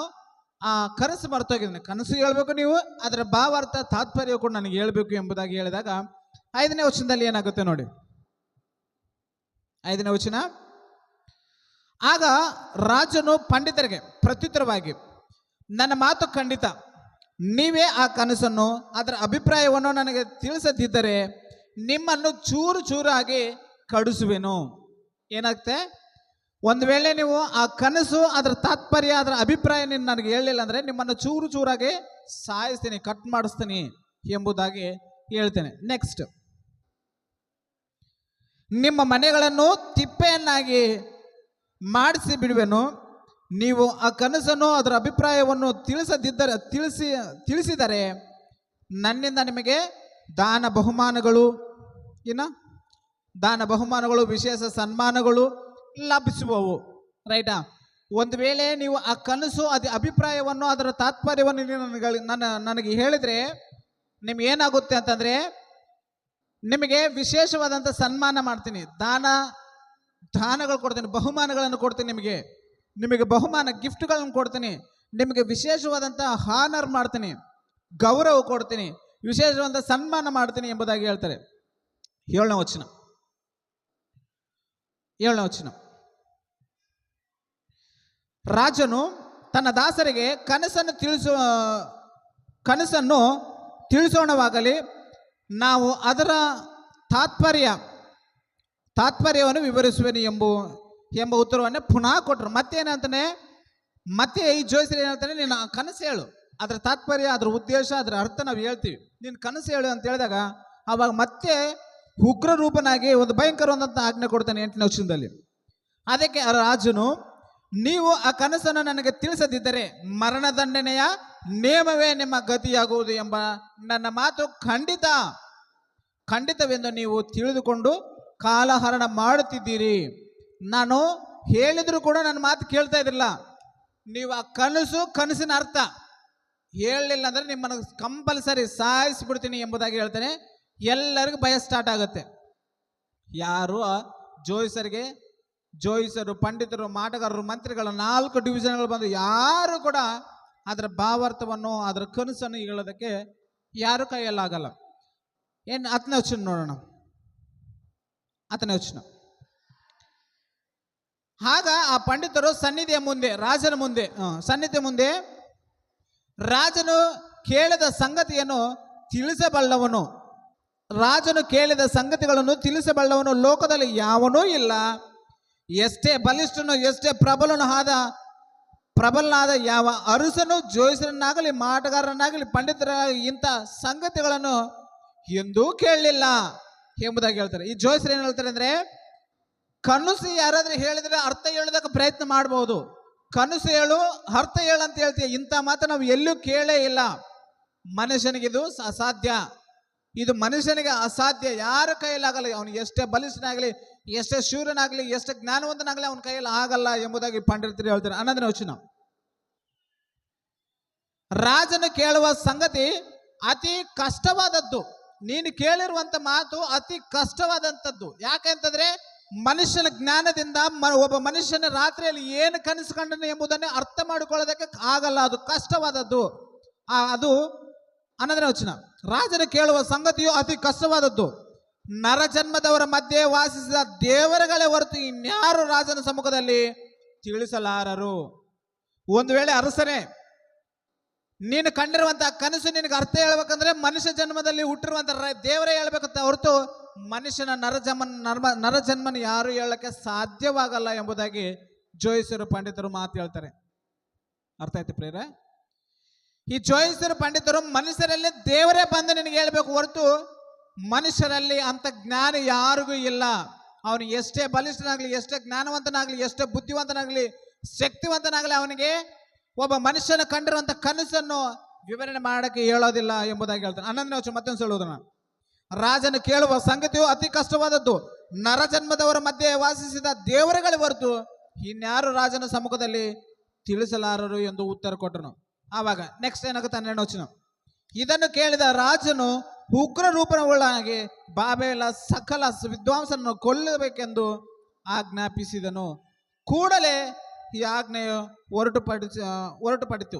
ಆ ಕನಸು ಮರ್ತೋಗಿದ್ದೇನೆ, ಕನಸು ಹೇಳ್ಬೇಕು ನೀವು, ಅದರ ಭಾವಾರ್ಥ, ತಾತ್ಪರ್ಯ ಕೂಡ ನನಗೆ ಹೇಳ್ಬೇಕು ಎಂಬುದಾಗಿ ಹೇಳಿದಾಗ 5ನೇ ವಚನದಲ್ಲಿ ಏನಾಗುತ್ತೆ ನೋಡಿ. 5ನೇ ವಚನ, ಆಗ ರಾಜನು ಪಂಡಿತರಿಗೆ ಪ್ರತ್ಯುತ್ತರವಾಗಿ, ನನ್ನ ಮಾತು ಖಂಡಿತ, ನೀವೇ ಆ ಕನಸನ್ನು, ಅದರ ಅಭಿಪ್ರಾಯವನ್ನು ನನಗೆ ತಿಳಿಸದಿದ್ದರೆ ನಿಮ್ಮನ್ನು ಚೂರು ಚೂರಾಗಿ ಕಡಿಸುವೆನು. ಏನಾಗುತ್ತೆ? ಒಂದು ವೇಳೆ ನೀವು ಆ ಕನಸು ಅದರ ತಾತ್ಪರ್ಯ ಅದರ ಅಭಿಪ್ರಾಯ ನೀನು ನನಗೆ ಹೇಳಲಿಲ್ಲ ಅಂದರೆ ನಿಮ್ಮನ್ನು ಚೂರು ಚೂರಾಗಿ ಸಾಯಿಸ್ತೀನಿ, ಕಟ್ ಮಾಡಿಸ್ತೀನಿ ಎಂಬುದಾಗಿ ಹೇಳ್ತೇನೆ. ನೆಕ್ಸ್ಟ್, ನಿಮ್ಮ ಮನೆಗಳನ್ನು ತಿಪ್ಪೆಯನ್ನಾಗಿ ಮಾಡಿಸಿ ಬಿಡುವೆನು. ನೀವು ಆ ಕನಸನ್ನು ಅದರ ಅಭಿಪ್ರಾಯವನ್ನು ತಿಳಿಸಿದರೆ ನನ್ನಿಂದ ನಿಮಗೆ ದಾನ ಬಹುಮಾನಗಳು ವಿಶೇಷ ಸನ್ಮಾನಗಳು ಲಭಿಸುವವು. ರೈಟಾ? ಒಂದು ವೇಳೆ ನೀವು ಆ ಕನಸು ಅಭಿಪ್ರಾಯವನ್ನು ಅದರ ತಾತ್ಪರ್ಯವನ್ನು ನನಗೆ ಹೇಳಿದರೆ ನಿಮಗೇನಾಗುತ್ತೆ ಅಂತಂದರೆ, ನಿಮಗೆ ವಿಶೇಷವಾದಂಥ ಸನ್ಮಾನ ಮಾಡ್ತೀನಿ, ದಾನಗಳು ಕೊಡ್ತೀನಿ, ಬಹುಮಾನಗಳನ್ನು ಕೊಡ್ತೀನಿ, ನಿಮಗೆ ಬಹುಮಾನ ಗಿಫ್ಟ್ಗಳನ್ನು ಕೊಡ್ತೀನಿ, ನಿಮಗೆ ವಿಶೇಷವಾದಂಥ ಹಾನರ್ ಮಾಡ್ತೀನಿ, ಗೌರವ ಕೊಡ್ತೀನಿ, ವಿಶೇಷವಾದಂಥ ಸನ್ಮಾನ ಮಾಡ್ತೀನಿ ಎಂಬುದಾಗಿ ಹೇಳ್ತಾರೆ. 7ನೇ ವಚನ. ರಾಜನು ತನ್ನ ದಾಸರಿಗೆ ಕನಸನ್ನು ತಿಳಿಸೋಣವಾಗಲಿ ನಾವು ಅದರ ತಾತ್ಪರ್ಯವನ್ನು ವಿವರಿಸುವೆನು ಎಂಬ ಉತ್ತರವನ್ನು ಪುನಃ ಕೊಟ್ಟರು. ಮತ್ತೇನಂತಾನೆ, ಮತ್ತೆ ಈ ಜೋಯಿಸರು ಏನು ಹೇಳ್ತಾನೆ, ನೀನು ಕನಸು ಹೇಳು, ಅದರ ತಾತ್ಪರ್ಯ, ಅದರ ಉದ್ದೇಶ, ಅದರ ಅರ್ಥ ನಾವು ಹೇಳ್ತೀವಿ, ನೀನು ಕನಸು ಹೇಳು ಅಂತ ಹೇಳಿದಾಗ ಆವಾಗ ಮತ್ತೆ ಉಗ್ರ ರೂಪನಾಗಿ ಒಂದು ಭಯಂಕರವಾದಂಥ ಆಜ್ಞೆ ಕೊಡ್ತಾನೆ 8ನೇ ವಚನದಲ್ಲಿ. ಅದಕ್ಕೆ ರಾಜನು, ನೀವು ಆ ಕನಸನ್ನು ನನಗೆ ತಿಳಿಸದಿದ್ದರೆ ಮರಣದಂಡನೆಯ ನೇಮವೇ ನಿಮ್ಮ ಗತಿಯಾಗುವುದು ಎಂಬ ನನ್ನ ಮಾತು ಖಂಡಿತವೆಂದು ನೀವು ತಿಳಿದುಕೊಂಡು ಕಾಲಹರಣ ಮಾಡುತ್ತಿದ್ದೀರಿ. ನಾನು ಹೇಳಿದ್ರು ಕೂಡ ನನ್ನ ಮಾತು ಕೇಳ್ತಾ ಇದ್ದಿಲ್ಲ. ನೀವು ಆ ಕನಸಿನ ಅರ್ಥ ಹೇಳಲಿಲ್ಲ ಅಂದರೆ ನಿಮ್ಮನ್ನು ಕಂಪಲ್ಸರಿ ಸಾಯಿಸಿಬಿಡ್ತೀನಿ ಎಂಬುದಾಗಿ ಹೇಳ್ತಾನೆ. ಎಲ್ಲರಿಗೂ ಭಯ ಸ್ಟಾರ್ಟ್ ಆಗುತ್ತೆ. ಯಾರು ಜೋಯಿಸರು, ಪಂಡಿತರು, ಮಾಟಗಾರರು, ಮಂತ್ರಿಗಳು 4 ಡಿವಿಷನ್ಗಳು ಬಂದು ಯಾರು ಕೂಡ ಅದರ ಭಾವಾರ್ಥವನ್ನು, ಅದರ ಕನಸನ್ನು ಹೇಳೋದಕ್ಕೆ ಯಾರು ಕೈಯಲ್ಲಾಗಲ್ಲ. 10ನೇ ವಚನ ನೋಡೋಣ. 10ನೇ ವಚನ. ಆಗ ಆ ಪಂಡಿತರು ರಾಜನ ಮುಂದೆ ರಾಜನು ಕೇಳಿದ ಸಂಗತಿಗಳನ್ನು ತಿಳಿಸಬಲ್ಲವನು ಲೋಕದಲ್ಲಿ ಯಾವನೂ ಇಲ್ಲ. ಎಷ್ಟೇ ಬಲಿಷ್ಠನು, ಎಷ್ಟೇ ಪ್ರಬಲನಾದ ಯಾವ ಅರಸನು ಜೋಯಿಸರನ್ನಾಗಲಿ ಮಾಟಗಾರನಾಗಲಿ ಪಂಡಿತರಾಗಲಿ ಇಂಥ ಸಂಗತಿಗಳನ್ನು ಎಂದೂ ಕೇಳಲಿಲ್ಲ ಎಂಬುದಾಗಿ ಹೇಳ್ತಾರೆ. ಈ ಜೋಯಿಸರು ಏನು ಹೇಳ್ತಾರೆ ಅಂದರೆ, ಕನಸು ಯಾರಾದ್ರೂ ಹೇಳಿದ್ರೆ ಅರ್ಥ ಹೇಳೋದಕ್ಕೆ ಪ್ರಯತ್ನ ಮಾಡ್ಬೋದು, ಕನಸು ಹೇಳು ಅರ್ಥ ಹೇಳು ಅಂತ ಹೇಳ್ತೀಯ, ಇಂಥ ಮಾತು ನಾವು ಎಲ್ಲೂ ಕೇಳೇ ಇಲ್ಲ. ಮನುಷ್ಯನಿಗಿದು ಅಸಾಧ್ಯ, ಇದು ಮನುಷ್ಯನಿಗೆ ಅಸಾಧ್ಯ, ಯಾರ ಕೈಯಲ್ಲಾಗಲ್ಲ. ಅವನು ಎಷ್ಟೇ ಬಲಿಷ್ಠನಾಗಲಿ, ಎಷ್ಟೇ ಶೂರನಾಗಲಿ, ಎಷ್ಟೇ ಜ್ಞಾನವಂತನಾಗಲಿ ಅವನ ಕೈಯಲ್ಲಿ ಆಗಲ್ಲ ಎಂಬುದಾಗಿ ಪಂಡಿತರು ಹೇಳ್ತಾರೆ. 11ನೇ ವಚನ. ರಾಜನು ಕೇಳುವ ಸಂಗತಿ ಅತಿ ಕಷ್ಟವಾದದ್ದು. ನೀನು ಕೇಳಿರುವಂತ ಮಾತು ಅತಿ ಕಷ್ಟವಾದಂಥದ್ದು. ಯಾಕೆಂತಂದ್ರೆ ಮನುಷ್ಯನ ಜ್ಞಾನದಿಂದ ಒಬ್ಬ ಮನುಷ್ಯನ ರಾತ್ರಿಯಲ್ಲಿ ಏನು ಕನಸು ಕಂಡನು ಎಂಬುದನ್ನು ಅರ್ಥ ಮಾಡಿಕೊಳ್ಳೋದಕ್ಕೆ ಆಗಲ್ಲ, ಅದು ಕಷ್ಟವಾದದ್ದು. ಅದು 11ನೇ ವಚನ. ರಾಜನು ಕೇಳುವ ಸಂಗತಿಯು ಅತಿ ಕಷ್ಟವಾದದ್ದು. ನರಜನ್ಮದವರ ಮಧ್ಯೆ ವಾಸಿಸಿದ ದೇವರುಗಳೇ ಹೊರತು ಇನ್ಯಾರು ರಾಜನ ಸಮ್ಮುಖದಲ್ಲಿ ತಿಳಿಸಲಾರರು. ಒಂದು ವೇಳೆ ಅರಸನೇ, ನೀನು ಕಂಡಿರುವಂತಹ ಕನಸು ನಿನಗೆ ಅರ್ಥ ಹೇಳ್ಬೇಕಂದ್ರೆ ಮನುಷ್ಯ ಜನ್ಮದಲ್ಲಿ ಹುಟ್ಟಿರುವಂತ ದೇವರೇ ಹೇಳ್ಬೇಕಂತ ಹೊರತು ಮನುಷ್ಯನ ನರಜನ್ಮನ ಯಾರು ಹೇಳಕ್ಕೆ ಸಾಧ್ಯವಾಗಲ್ಲ ಎಂಬುದಾಗಿ ಜೋಯಿಸರು ಪಂಡಿತರು ಮಾತು ಹೇಳ್ತಾರೆ. ಅರ್ಥ ಆಯ್ತು ಪ್ರಿಯರೇ? ಈ ಜೋಯಿಸರು ಪಂಡಿತರು ಮನುಷ್ಯರಲ್ಲಿ ದೇವರೇ ಬಂದು ನಿನಗೆ ಹೇಳ್ಬೇಕು ಹೊರತು ಮನುಷ್ಯರಲ್ಲಿ ಅಂತ ಜ್ಞಾನ ಯಾರಿಗೂ ಇಲ್ಲ. ಅವನು ಎಷ್ಟೇ ಬಲಿಷ್ಠನಾಗ್ಲಿ, ಎಷ್ಟೇ ಜ್ಞಾನವಂತನಾಗ್ಲಿ, ಎಷ್ಟೇ ಬುದ್ಧಿವಂತನಾಗ್ಲಿ, ಶಕ್ತಿವಂತನಾಗ್ಲಿ, ಅವನಿಗೆ ಒಬ್ಬ ಮನುಷ್ಯನ ಕಂಡಿರುವಂತ ಕನಸನ್ನು ವಿವರಣೆ ಮಾಡಕ್ಕೆ ಹೇಳೋದಿಲ್ಲ ಎಂಬುದಾಗಿ ಹೇಳ್ತಾನೆ. 11ನೇ ವಚನ ಮತ್ತೊಂದು ಹೇಳೋದನ್ನ. ರಾಜನು ಕೇಳುವ ಸಂಗತಿಯು ಅತಿ ಕಷ್ಟವಾದದ್ದು. ನರಜನ್ಮದವರ ಮಧ್ಯೆ ವಾಸಿಸಿದ ದೇವರುಗಳೇ ಹೊರತು ಇನ್ಯಾರು ರಾಜನ ಸಮ್ಮುಖದಲ್ಲಿ ತಿಳಿಸಲಾರರು ಎಂದು ಉತ್ತರ ಕೊಟ್ಟನು. ಆವಾಗ ನೆಕ್ಸ್ಟ್ ಏನಾಗುತ್ತೆ 12ನೇ ವಚನ. ಇದನ್ನು ಕೇಳಿದ ರಾಜನು ಉಗ್ರ ರೂಪವುಳ್ಳಾಗಿ ಬಾಬೆಲ ಸಕಲ ವಿದ್ವಾಂಸರನ್ನು ಕೊಲ್ಲಬೇಕೆಂದು ಆಜ್ಞಾಪಿಸಿದನು. ಕೂಡಲೇ ಈ ಆಜ್ಞೆಯು ಹೊರಟುಪಡಿತು.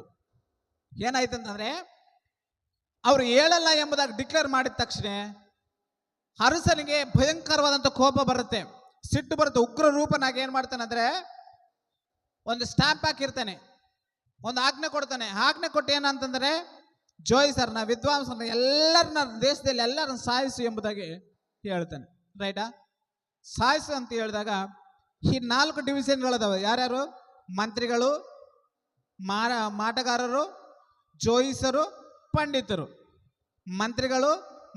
ಏನಾಯ್ತಂತಂದ್ರೆ, ಅವರು ಹೇಳಲ್ಲ ಎಂಬುದಾಗಿ ಡಿಕ್ಲೇರ್ ಮಾಡಿದ ತಕ್ಷಣ ಅರಸನಿಗೆ ಭಯಂಕರವಾದಂಥ ಕೋಪ ಬರುತ್ತೆ, ಸಿಟ್ಟು ಬರುತ್ತೆ. ಉಗ್ರ ರೂಪನಾಗಿ ಏನು ಮಾಡ್ತಾನೆ ಅಂದರೆ, ಒಂದು ಸ್ಟಾಂಪ್ ಹಾಕಿರ್ತಾನೆ, ಒಂದು ಆಜ್ಞೆ ಕೊಡ್ತಾನೆ. ಆಜ್ಞೆ ಕೊಟ್ಟು ಏನಂತಂದರೆ, ಜೋಯಿಸರ್ನ ವಿದ್ವಾಂಸರನ್ನ ಎಲ್ಲರನ್ನ ದೇಶದಲ್ಲಿ ಎಲ್ಲರನ್ನ ಸಾಯಿಸು ಎಂಬುದಾಗಿ ಹೇಳ್ತಾನೆ. ರೈಟಾ? ಸಾಯಿಸು ಅಂತ ಹೇಳಿದಾಗ ಈ 4 ಡಿವಿಷನ್ಗಳದಾವೆ. ಯಾರ್ಯಾರು? ಮಂತ್ರಿಗಳು, ಮಾಟಗಾರರು, ಜೋಯಿಸರು, ಪಂಡಿತರು. ಮಂತ್ರಿಗಳು,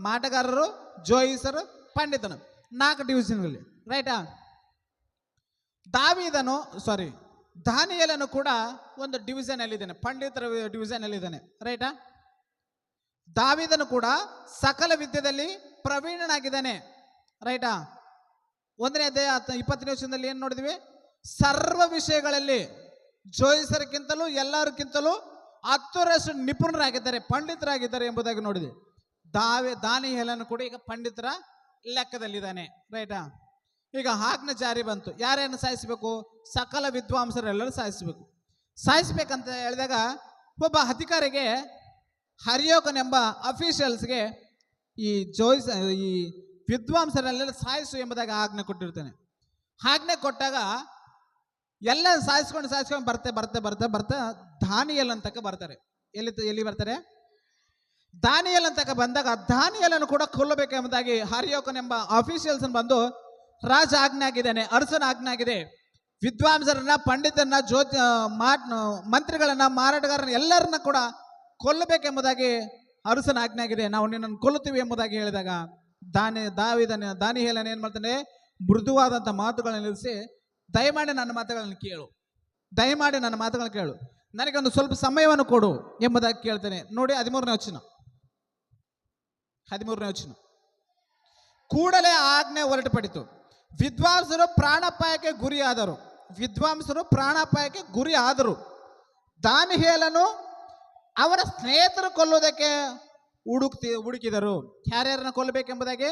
ಮಾಟಗಾರರು, ಜೋಯಿಸರು, ಪಂಡಿತರು. 4 ಡಿವಿಷನ್ಗಳಲ್ಲಿ, ರೈಟಾ? ದಾನಿಯೇಲನು ಕೂಡ ಒಂದು ಡಿವಿಷನ್ ಅಲ್ಲಿದ್ದಾನೆ, ಪಂಡಿತರ ಡಿವಿಷನ್ ಅಲ್ಲಿದ್ದಾನೆ, ರೈಟಾ? ದಾವೀದನು ಕೂಡ ಸಕಲ ವಿದ್ಯೆಯಲ್ಲಿ ಪ್ರವೀಣನಾಗಿದ್ದಾನೆ, ರೈಟಾ? 1ನೇ ಅಧ್ಯಾಯ 20ನೇ ವಚನದಲ್ಲಿ ಏನು ನೋಡಿದ್ವಿ? ಸರ್ವ ವಿಷಯಗಳಲ್ಲಿ ಜೋಯಿಸರಿಗಿಂತಲೂ ಎಲ್ಲರಿಗಿಂತಲೂ 10ರಷ್ಟು ನಿಪುಣರಾಗಿದ್ದಾರೆ, ಪಂಡಿತರಾಗಿದ್ದಾರೆ ಎಂಬುದಾಗಿ ನೋಡಿದ್ವಿ. ದಾನಿಯೇಲನು ಕೂಡ ಈಗ ಪಂಡಿತರ ಲೆಕ್ಕದಲ್ಲಿದ್ದಾನೆ, ರೈಟಾ? ಈಗ ಆಜ್ಞೆ ಜಾರಿ ಬಂತು. ಯಾರೇನು ಸಾಯಿಸಬೇಕು? ಸಕಲ ವಿದ್ವಾಂಸರೆಲ್ಲರೂ ಸಾಯಿಸಬೇಕಂತ ಹೇಳಿದಾಗ ಒಬ್ಬ ಅಧಿಕಾರಿಗೆ, ಹರಿಯೋಕನೆಂಬ ಅಫಿಷಿಯಲ್ಸ್ಗೆ ಈ ವಿದ್ವಾಂಸರೆಲ್ಲ ಸಾಯಿಸು ಎಂಬುದಾಗಿ ಆಜ್ಞೆ ಕೊಟ್ಟಿರ್ತಾನೆ. ಆಜ್ಞೆ ಕೊಟ್ಟಾಗ ಎಲ್ಲ ಸಾಯಿಸ್ಕೊಂಡು ಬರ್ತಾ ದಾನಿಯೇಲನ ತನಕ ಬರ್ತಾರೆ. ಎಲ್ಲಿ ಬರ್ತಾರೆ? ದಾನಿಯೇಲನ ತನಕ ಬಂದಾಗ ದಾನಿಯೇಲನು ಕೂಡ ಕೊಲ್ಲಬೇಕೆಂಬುದಾಗಿ ಹರಿಯೋಕನೆಂಬ ಅಫಿಷಿಯಲ್ಸ್ ಬಂದು, ರಾಜ ಆಜ್ಞೆ ಆಗಿದ್ದಾನೆ, ಅರಸನ ಆಜ್ಞೆ ಆಗಿದೆ, ವಿದ್ವಾಂಸರನ್ನ, ಪಂಡಿತರನ್ನ, ಮಂತ್ರಿಗಳನ್ನ, ಮಾರಾಟಗಾರರನ್ನ ಎಲ್ಲರನ್ನ ಕೂಡ ಕೊಲ್ಲಬೇಕೆಂಬುದಾಗಿ ಅರಸನ ಆಜ್ಞೆ ಆಗಿದೆ, ನಾವು ನಿನ್ನನ್ನು ಕೊಲ್ಲುತ್ತೀವಿ ಎಂಬುದಾಗಿ ಹೇಳಿದಾಗ ದಾನಿಯೇಲನು ಏನು ಮಾಡ್ತಾನೆ? ಮೃದುವಾದಂಥ ಮಾತುಗಳನ್ನು ನಿಲ್ಲಿಸಿ, ದಯಮಾಡಿ ನನ್ನ ಮಾತುಗಳನ್ನು ಕೇಳು, ನನಗೊಂದು ಸ್ವಲ್ಪ ಸಮಯವನ್ನು ಕೊಡು ಎಂಬುದಾಗಿ ಕೇಳ್ತಾನೆ. ನೋಡಿ 13ನೇ ವಚನ. ಕೂಡಲೇ ಆಜ್ಞೆ ಹೊರಟುಪಡಿತು. ವಿದ್ವಾಂಸರು ಪ್ರಾಣಾಪಾಯಕ್ಕೆ ಗುರಿಯಾದರು. ದಾನಿಯೇಲನು ಅವರ ಸ್ನೇಹಿತರು ಕೊಲ್ಲುವುದಕ್ಕೆ ಹುಡುಕಿದರು. ಯಾರ್ಯಾರನ್ನ ಕೊಲ್ಲಬೇಕೆಂಬುದಾಗಿ?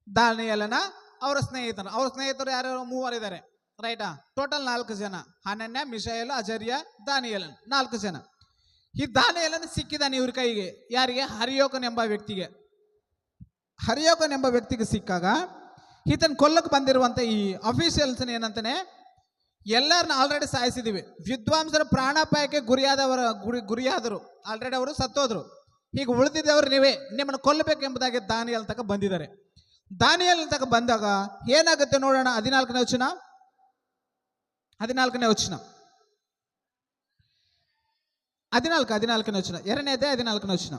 ದಾನಿಯೇಲನ ಅವರ ಸ್ನೇಹಿತರು ಯಾರ್ಯಾರು? 3 ಇದ್ದಾರೆ, ರೈಟಾ? ಟೋಟಲ್ 4 ಜನ: ಹನನ್ಯ, ಮಿಶಾಯೇಲ್, ಅಜರ್ಯ, ದಾನಿಯೇಲನ್. 4 ಜನ. ಈ ದಾನಿಯೇಲನು ಸಿಕ್ಕಿದ್ದಾನೆ ಇವ್ರ ಕೈಗೆ. ಯಾರಿಗೆ? ಹರಿಯೋಕನೆಂಬ ವ್ಯಕ್ತಿಗೆ ಸಿಕ್ಕಾಗ ಈತನ ಕೊಲ್ಲಕ್ಕೆ ಬಂದಿರುವಂತ ಈ ಅಫಿಷಿಯಲ್ಸ್ ಏನಂತಾನೆ? ಎಲ್ಲರನ್ನ ಆಲ್ರೆಡಿ ಸಾಯಿಸಿದೀವಿ, ವಿದ್ವಾಂಸರು ಪ್ರಾಣಾಪಾಯಕ್ಕೆ ಗುರಿಯಾದರು, ಆಲ್ರೆಡಿ ಅವರು ಸತ್ತೋದ್ರು, ಈಗ ಉಳಿದಿದ್ದವರು ನೀವೇ, ನಿಮ್ಮನ್ನು ಕೊಲ್ಲಬೇಕೆಂಬುದಾಗಿ ದಾನಿಯೇಲನ ತನಕ ಬಂದಿದ್ದಾರೆ. ದಾನಿಯೇಲನ ತನಕ ಬಂದಾಗ ಏನಾಗುತ್ತೆ ನೋಡೋಣ. 14ನೇ ವಚನ. 2ನೇ ಅಧ್ಯಾಯ 14ನೇ ವಚನ.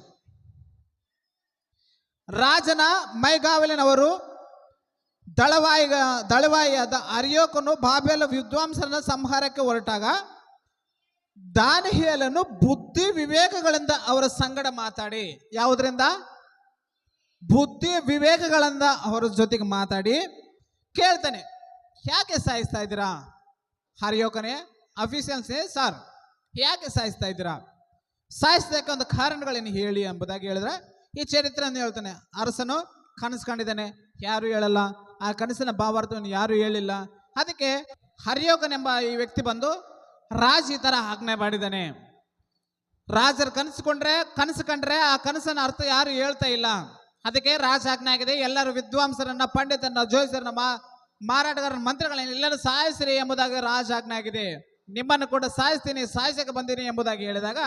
ರಾಜನ ಮೈಗಾವಲಿನವರು ದಳವಾಯಿಯಾದ ಅರಿಯೋಕನು ಬಾಬೆಲ ವಿದ್ವಾಂಸರನ್ನ ಸಂಹಾರಕ್ಕೆ ಹೊರಟಾಗ ದಾನಿಯೇಲನು ಬುದ್ಧಿ ವಿವೇಕಗಳಿಂದ ಅವರ ಸಂಗಡ ಮಾತಾಡಿ, ಯಾವುದರಿಂದ? ಬುದ್ಧಿ ವಿವೇಕಗಳಿಂದ ಅವರ ಜೊತೆಗೆ ಮಾತಾಡಿ ಕೇಳ್ತಾನೆ, ಯಾಕೆ ಸಾಯಿಸ್ತಾ ಇದ್ದೀರಾ? ಹರಿಯೋಕನೇ, ಅಫಿಷಿಯಲ್ಸೇ, ಸರ್ ಯಾಕೆ ಸಾಯಿಸ್ತಾ ಇದ್ದೀರಾ? ಸಾಯಿಸೋದಕ್ಕೆ ಒಂದು ಕಾರಣಗಳೇನು ಹೇಳಿ ಎಂಬುದಾಗಿ ಹೇಳಿದ್ರೆ ಈ ಚರಿತ್ರೆಯನ್ನು ಹೇಳ್ತಾನೆ. ಅರಸನು ಕನಸು ಕಂಡಿದ್ದಾನೆ, ಯಾರು ಹೇಳಲ್ಲ. ಆ ಕನಸಿನ ಭಾವಾರ್ಥವನ್ನು ಯಾರು ಹೇಳಿಲ್ಲ. ಅದಕ್ಕೆ ಹರಿಯೋಕನೆಂಬ ಈ ವ್ಯಕ್ತಿ ಬಂದು, ರಾಜ ಈ ತರ ಆಜ್ಞೆ ಮಾಡಿದ್ದಾನೆ, ರಾಜರು ಕನಸು ಕಂಡ್ರೆ ಆ ಕನಸಿನ ಅರ್ಥ ಯಾರು ಹೇಳ್ತಾ ಇಲ್ಲ, ಅದಕ್ಕೆ ರಾಜ ಆಜ್ಞೆ ಆಗಿದೆ, ಎಲ್ಲರೂ ವಿದ್ವಾಂಸರನ್ನ, ಪಂಡಿತರನ್ನ, ಜೋಯಿಸರನ್ನ, ಮಾರಾಟಗಾರರ, ಮಂತ್ರಿಗಳನ್ನ ಎಲ್ಲರೂ ಸಾಯಿಸ್ರಿ ಎಂಬುದಾಗಿ ರಾಜ ಆಜ್ಞೆ ಆಗಿದೆ, ನಿಮ್ಮನ್ನು ಕೂಡ ಸಾಯಿಸಕ್ಕೆ ಬಂದೀನಿ ಎಂಬುದಾಗಿ ಹೇಳಿದಾಗ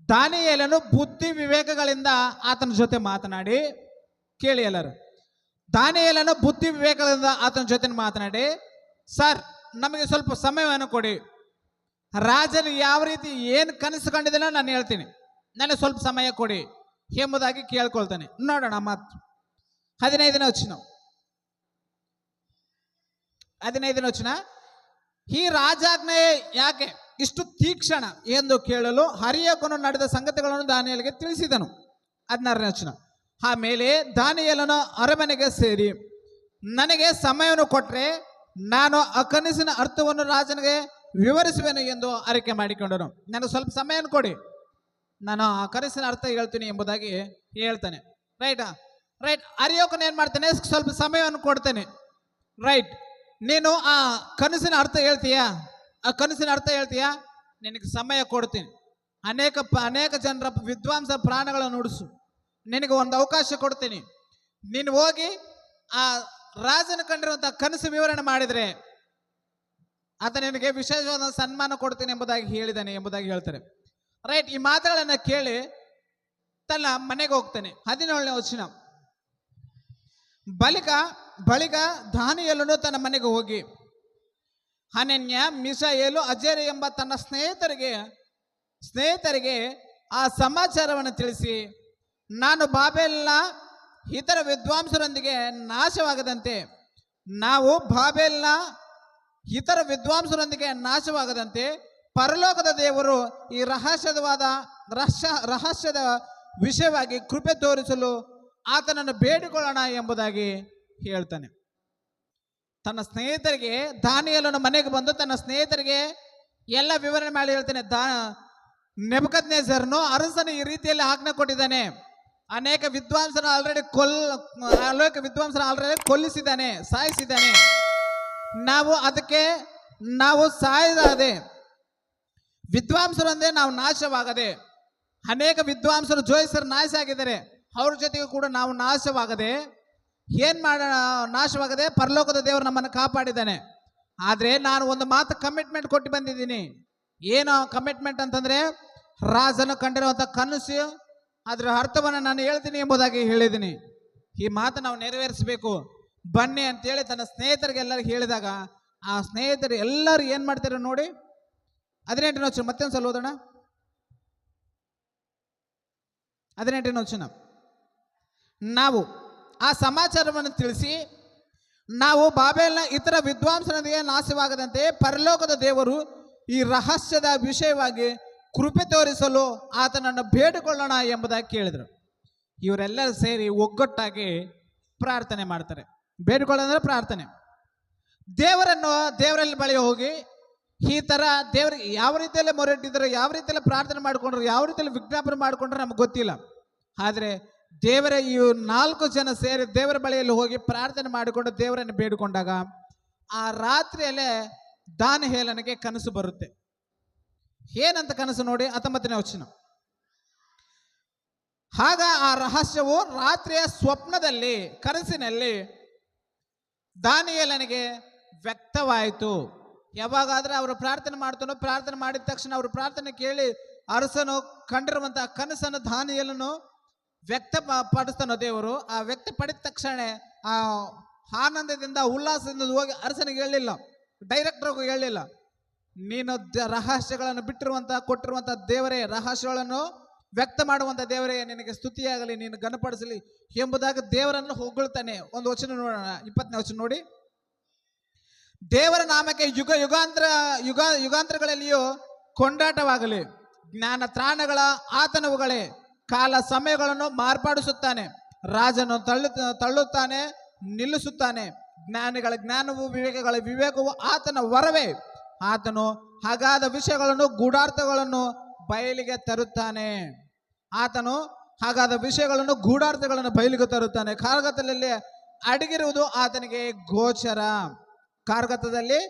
ದಾನಿಯೇಲನು ಬುದ್ಧಿ ವಿವೇಕಗಳಿಂದ ಆತನ ಜೊತೆ ಮಾತನಾಡಿ, ಕೇಳಿ ಎಲ್ಲರೂ, ದಾನಿಯೇಲನು ಬುದ್ಧಿ ವಿವೇಕಗಳಿಂದ ಆತನ ಜೊತೆ ಮಾತನಾಡಿ, ಸರ್ ನಮಗೆ ಸ್ವಲ್ಪ ಸಮಯವನ್ನು ಕೊಡಿ, ರಾಜನು ಯಾವ ರೀತಿ ಏನು ಕನಸು ಕಂಡಿದ್ದಾನೋ ನಾನು ಹೇಳ್ತೀನಿ, ನನಗೆ ಸ್ವಲ್ಪ ಸಮಯ ಕೊಡಿ ಎಂಬುದಾಗಿ ಕೇಳ್ಕೊಳ್ತಾನೆ. ನೋಡೋಣ ಮಾತು. 15ನೇ ವಚನ. ಈ ರಾಜಾಜ್ಞೆ ಯಾಕೆ ಇಷ್ಟು ತೀಕ್ಷ್ಣ ಎಂದು ಕೇಳಲು ಹರಿಯೋಕನು ನಡೆದ ಸಂಗತಿಗಳನ್ನು ದಾನಿಯೇಲನಿಗೆ ತಿಳಿಸಿದನು. 16ನೇ ವಚನ. ಆಮೇಲೆ ದಾನಿಯೇಲನು ಅರಮನೆಗೆ ಸೇರಿ, ನನಗೆ ಸಮಯವನ್ನು ಕೊಟ್ಟರೆ ನಾನು ಆ ಕನಸಿನ ಅರ್ಥವನ್ನು ರಾಜನಿಗೆ ವಿವರಿಸುವೆನು ಎಂದು ಅರಿಕೆ ಮಾಡಿಕೊಂಡನು. ನನಗೆ ಸ್ವಲ್ಪ ಸಮಯವನ್ನು ಕೊಡಿ, ನಾನು ಆ ಕನಸಿನ ಅರ್ಥ ಹೇಳ್ತೀನಿ ಎಂಬುದಾಗಿ ಹೇಳ್ತಾನೆ. ರೈಟ್. ಅರಿಯೋಕನು ಏನು ಮಾಡ್ತಾನೆ? ಸ್ವಲ್ಪ ಸಮಯವನ್ನು ಕೊಡ್ತಾನೆ. ರೈಟ್, ನೀನು ಆ ಕನಸಿನ ಅರ್ಥ ಹೇಳ್ತೀಯಾ, ನಿನಗೆ ಸಮಯ ಕೊಡ್ತೀನಿ, ಅನೇಕ ಜನರ ವಿದ್ವಾಂಸ ಪ್ರಾಣಗಳನ್ನು ಉಳಿಸು, ನಿನಗೆ ಒಂದು ಅವಕಾಶ ಕೊಡ್ತೀನಿ, ನೀನು ಹೋಗಿ ಆ ರಾಜನ ಕಂಡಿರುವಂಥ ಕನಸು ವಿವರಣೆ ಮಾಡಿದರೆ ಆತ ನಿನಗೆ ವಿಶೇಷವಾದ ಸನ್ಮಾನ ಕೊಡ್ತೀನಿ ಎಂಬುದಾಗಿ ಹೇಳಿದ್ದಾನೆ ಎಂಬುದಾಗಿ ಹೇಳ್ತಾರೆ. ರೈಟ್, ಈ ಮಾತುಗಳನ್ನು ಕೇಳಿ ತನ್ನ ಮನೆಗೆ ಹೋಗ್ತಾನೆ. 17ನೇ ವಚನ. ಬಳಿಕ ಬಳಿಕ ದಾನಿಯೇಲನು ತನ್ನ ಮನೆಗೆ ಹೋಗಿ ಹನನ್ಯ, ಮಿಶಾಯೇಲು, ಅಜೇರ ಎಂಬ ತನ್ನ ಸ್ನೇಹಿತರಿಗೆ ಆ ಸಮಾಚಾರವನ್ನು ತಿಳಿಸಿ, ನಾನು ಬಾಬೆಲ್ನ ಇತರ ವಿದ್ವಾಂಸರೊಂದಿಗೆ ನಾಶವಾಗದಂತೆ ಪರಲೋಕದ ದೇವರು ಈ ರಹಸ್ಯದ ವಿಷಯವಾಗಿ ಕೃಪೆ ತೋರಿಸಲು ಆತನನ್ನು ಬೇಡಿಕೊಳ್ಳೋಣ ಎಂಬುದಾಗಿ ಹೇಳ್ತಾನೆ. ತನ್ನ ಸ್ನೇಹಿತರಿಗೆ, ದಾನಿಯೇಲನ ಮನೆಗೆ ಬಂದು ತನ್ನ ಸ್ನೇಹಿತರಿಗೆ ಎಲ್ಲ ವಿವರಣೆ ಮಾಡಿ ಹೇಳ್ತಾನೆ. ನೆಬೂಕದ್ನೆಚ್ಚರನು ಅರಸನು ಈ ರೀತಿಯಲ್ಲಿ ಆಜ್ಞೆ ಕೊಟ್ಟಿದ್ದಾನೆ, ಅನೇಕ ವಿದ್ವಾಂಸರ ಆಲ್ರೆಡಿ ಕೊಲ್ಲಿಸಿದ್ದಾನೆ, ಸಾಯಿಸಿದ್ದಾನೆ. ನಾವು ಸಾಯದೆ ವಿದ್ವಾಂಸರಂದೇ ನಾವು ನಾಶವಾಗದೆ, ಅನೇಕ ವಿದ್ವಾಂಸರು ಜೋಯಿಸರು ನಾಶ ಆಗಿದ್ದಾರೆ, ಅವ್ರ ಜೊತೆಗೂ ಕೂಡ ನಾವು ನಾಶವಾಗದೆ ನಾಶವಾಗದೆ ಪರಲೋಕದ ದೇವರು ನಮ್ಮನ್ನು ಕಾಪಾಡಿದ್ದಾನೆ. ಆದರೆ ನಾನು ಒಂದು ಮಾತು ಕಮಿಟ್ಮೆಂಟ್ ಕೊಟ್ಟು ಬಂದಿದ್ದೀನಿ. ಏನು ಕಮಿಟ್ಮೆಂಟ್ ಅಂತಂದರೆ, ರಾಜನು ಕಂಡಿರುವಂಥ ಕನಸು ಅದರ ಅರ್ಥವನ್ನು ನಾನು ಹೇಳ್ತೀನಿ ಎಂಬುದಾಗಿ ಹೇಳಿದ್ದೀನಿ. ಈ ಮಾತು ನಾವು ನೆರವೇರಿಸಬೇಕು ಬನ್ನಿ ಅಂತೇಳಿ ತನ್ನ ಸ್ನೇಹಿತರಿಗೆಲ್ಲರಿಗೂ ಹೇಳಿದಾಗ ಆ ಸ್ನೇಹಿತರು ಎಲ್ಲರೂ ಏನು ಮಾಡ್ತಾರೆ ನೋಡಿ. 18ನೇ ವಚನ ಮತ್ತೊಂದು ಸಲ ಓದೋಣ. 18ನೇ ವಚನ. ನಾವು ಆ ಸಮಾಚಾರವನ್ನು ತಿಳಿಸಿ, ನಾವು ಬಾಬೆಲ್ನ ಇತರ ವಿದ್ವಾಂಸರೊಂದಿಗೆ ನಾಶವಾಗದಂತೆ ಪರಲೋಕದ ದೇವರು ಈ ರಹಸ್ಯದ ವಿಷಯವಾಗಿ ಕೃಪೆ ತೋರಿಸಲು ಆತನನ್ನು ಬೇಡಿಕೊಳ್ಳೋಣ ಎಂಬುದಾಗಿ ಕೇಳಿದರು. ಇವರೆಲ್ಲರೂ ಸೇರಿ ಒಗ್ಗಟ್ಟಾಗಿ ಪ್ರಾರ್ಥನೆ ಮಾಡ್ತಾರೆ. ಬೇಡಿಕೊಳ್ಳೋದಂದ್ರೆ ಪ್ರಾರ್ಥನೆ. ದೇವರಲ್ಲಿ ಬಳಿ ಹೋಗಿ ಈ ಥರ ದೇವರಿಗೆ ಯಾವ ರೀತಿಯಲ್ಲಿ ಮೊರೆಟ್ಟಿದ್ರು, ಯಾವ ರೀತಿಯಲ್ಲಿ ಪ್ರಾರ್ಥನೆ ಮಾಡಿಕೊಂಡ್ರು, ಯಾವ ರೀತಿಯಲ್ಲಿ ವಿಜ್ಞಾಪನೆ ಮಾಡಿಕೊಂಡ್ರೆ ನಮ್ಗೆ ಗೊತ್ತಿಲ್ಲ. ಆದರೆ ದೇವರ ಈ 4 ಜನ ಸೇರಿ ದೇವರ ಬಳಿಯಲ್ಲಿ ಹೋಗಿ ಪ್ರಾರ್ಥನೆ ಮಾಡಿಕೊಂಡು ದೇವರನ್ನು ಬೇಡಿಕೊಂಡಾಗ ಆ ರಾತ್ರಿಯಲ್ಲೇ ದಾನಿಯೇಲನಿಗೆ ಕನಸು ಬರುತ್ತೆ. ಏನಂತ ಕನಸು ನೋಡಿ, 19ನೇ ವಚನ. ಆಗ ಆ ರಹಸ್ಯವು ರಾತ್ರಿಯ ಸ್ವಪ್ನದಲ್ಲಿ, ಕನಸಿನಲ್ಲಿ ದಾನಿಯೇಲನಿಗೆ ವ್ಯಕ್ತವಾಯಿತು. ಯಾವಾಗಾದ್ರೆ ಅವರು ಪ್ರಾರ್ಥನೆ ಮಾಡ್ತಾನೋ, ಪ್ರಾರ್ಥನೆ ಮಾಡಿದ ತಕ್ಷಣ ಅವರು ಪ್ರಾರ್ಥನೆ ಕೇಳಿ ಅರಸನು ಕಂಡಿರುವಂತಹ ಕನಸನ್ನು ದಾನಿಯೇಲನು ವ್ಯಕ್ತಪಡಿಸ್ತಾನೋ ದೇವರು. ಆ ವ್ಯಕ್ತಪಡಿದ ತಕ್ಷಣ ಆ ಆನಂದದಿಂದ ಉಲ್ಲಾಸದಿಂದ ಹೋಗಿ ಅರಸನಿಗೆ ಹೇಳಲಿಲ್ಲ, ಡೈರೆಕ್ಟರ್ಗೂ ಹೇಳಲಿಲ್ಲ, ನೀನು ರಹಸ್ಯಗಳನ್ನು ಕೊಟ್ಟಿರುವಂಥ ದೇವರೇ, ರಹಸ್ಯಗಳನ್ನು ವ್ಯಕ್ತ ಮಾಡುವಂಥ ದೇವರೇ, ನಿನಗೆ ಸ್ತುತಿಯಾಗಲಿ, ನೀನು ಘನಪಡಿಸಲಿ ಎಂಬುದಾಗಿ ದೇವರನ್ನು ಹೊಗಳ್ತಾನೆ. ಒಂದು ವಚನ ನೋಡೋಣ, 20ನೇ ವಚನ ನೋಡಿ. ದೇವರ ನಾಮಕ್ಕೆ ಯುಗಾಂತರಗಳಲ್ಲಿಯೂ ಕೊಂಡಾಟವಾಗಲಿ, ಜ್ಞಾನ ತ್ರಾಣಗಳ ಆತನವುಗಳೇ, ಕಾಲ ಸಮಯಗಳನ್ನು ಮಾರ್ಪಾಡಿಸುತ್ತಾನೆ, ರಾಜನು ತಳ್ಳುತ್ತಾನೆ, ನಿಲ್ಲಿಸುತ್ತಾನೆ, ಜ್ಞಾನಿಗಳ ಜ್ಞಾನವು, ವಿವೇಕಗಳ ವಿವೇಕವು ಆತನ ವರವೇ, ಆತನು ಹಾಗಾದ ವಿಷಯಗಳನ್ನು ಗೂಢಾರ್ಥಗಳನ್ನು ಬಯಲಿಗೆ ತರುತ್ತಾನೆ. ಆತನು ಹಾಗಾದ ವಿಷಯಗಳನ್ನು ಗೂಢಾರ್ಥಗಳನ್ನು ಬಯಲಿಗೆ ತರುತ್ತಾನೆ. ಕಾರ್ಗತ್ತದಲ್ಲಿ ಅಡಗಿರುವುದು ಆತನಿಗೆ ಗೋಚರ, ಕಾರ್ಗತ್ತದಲ್ಲಿ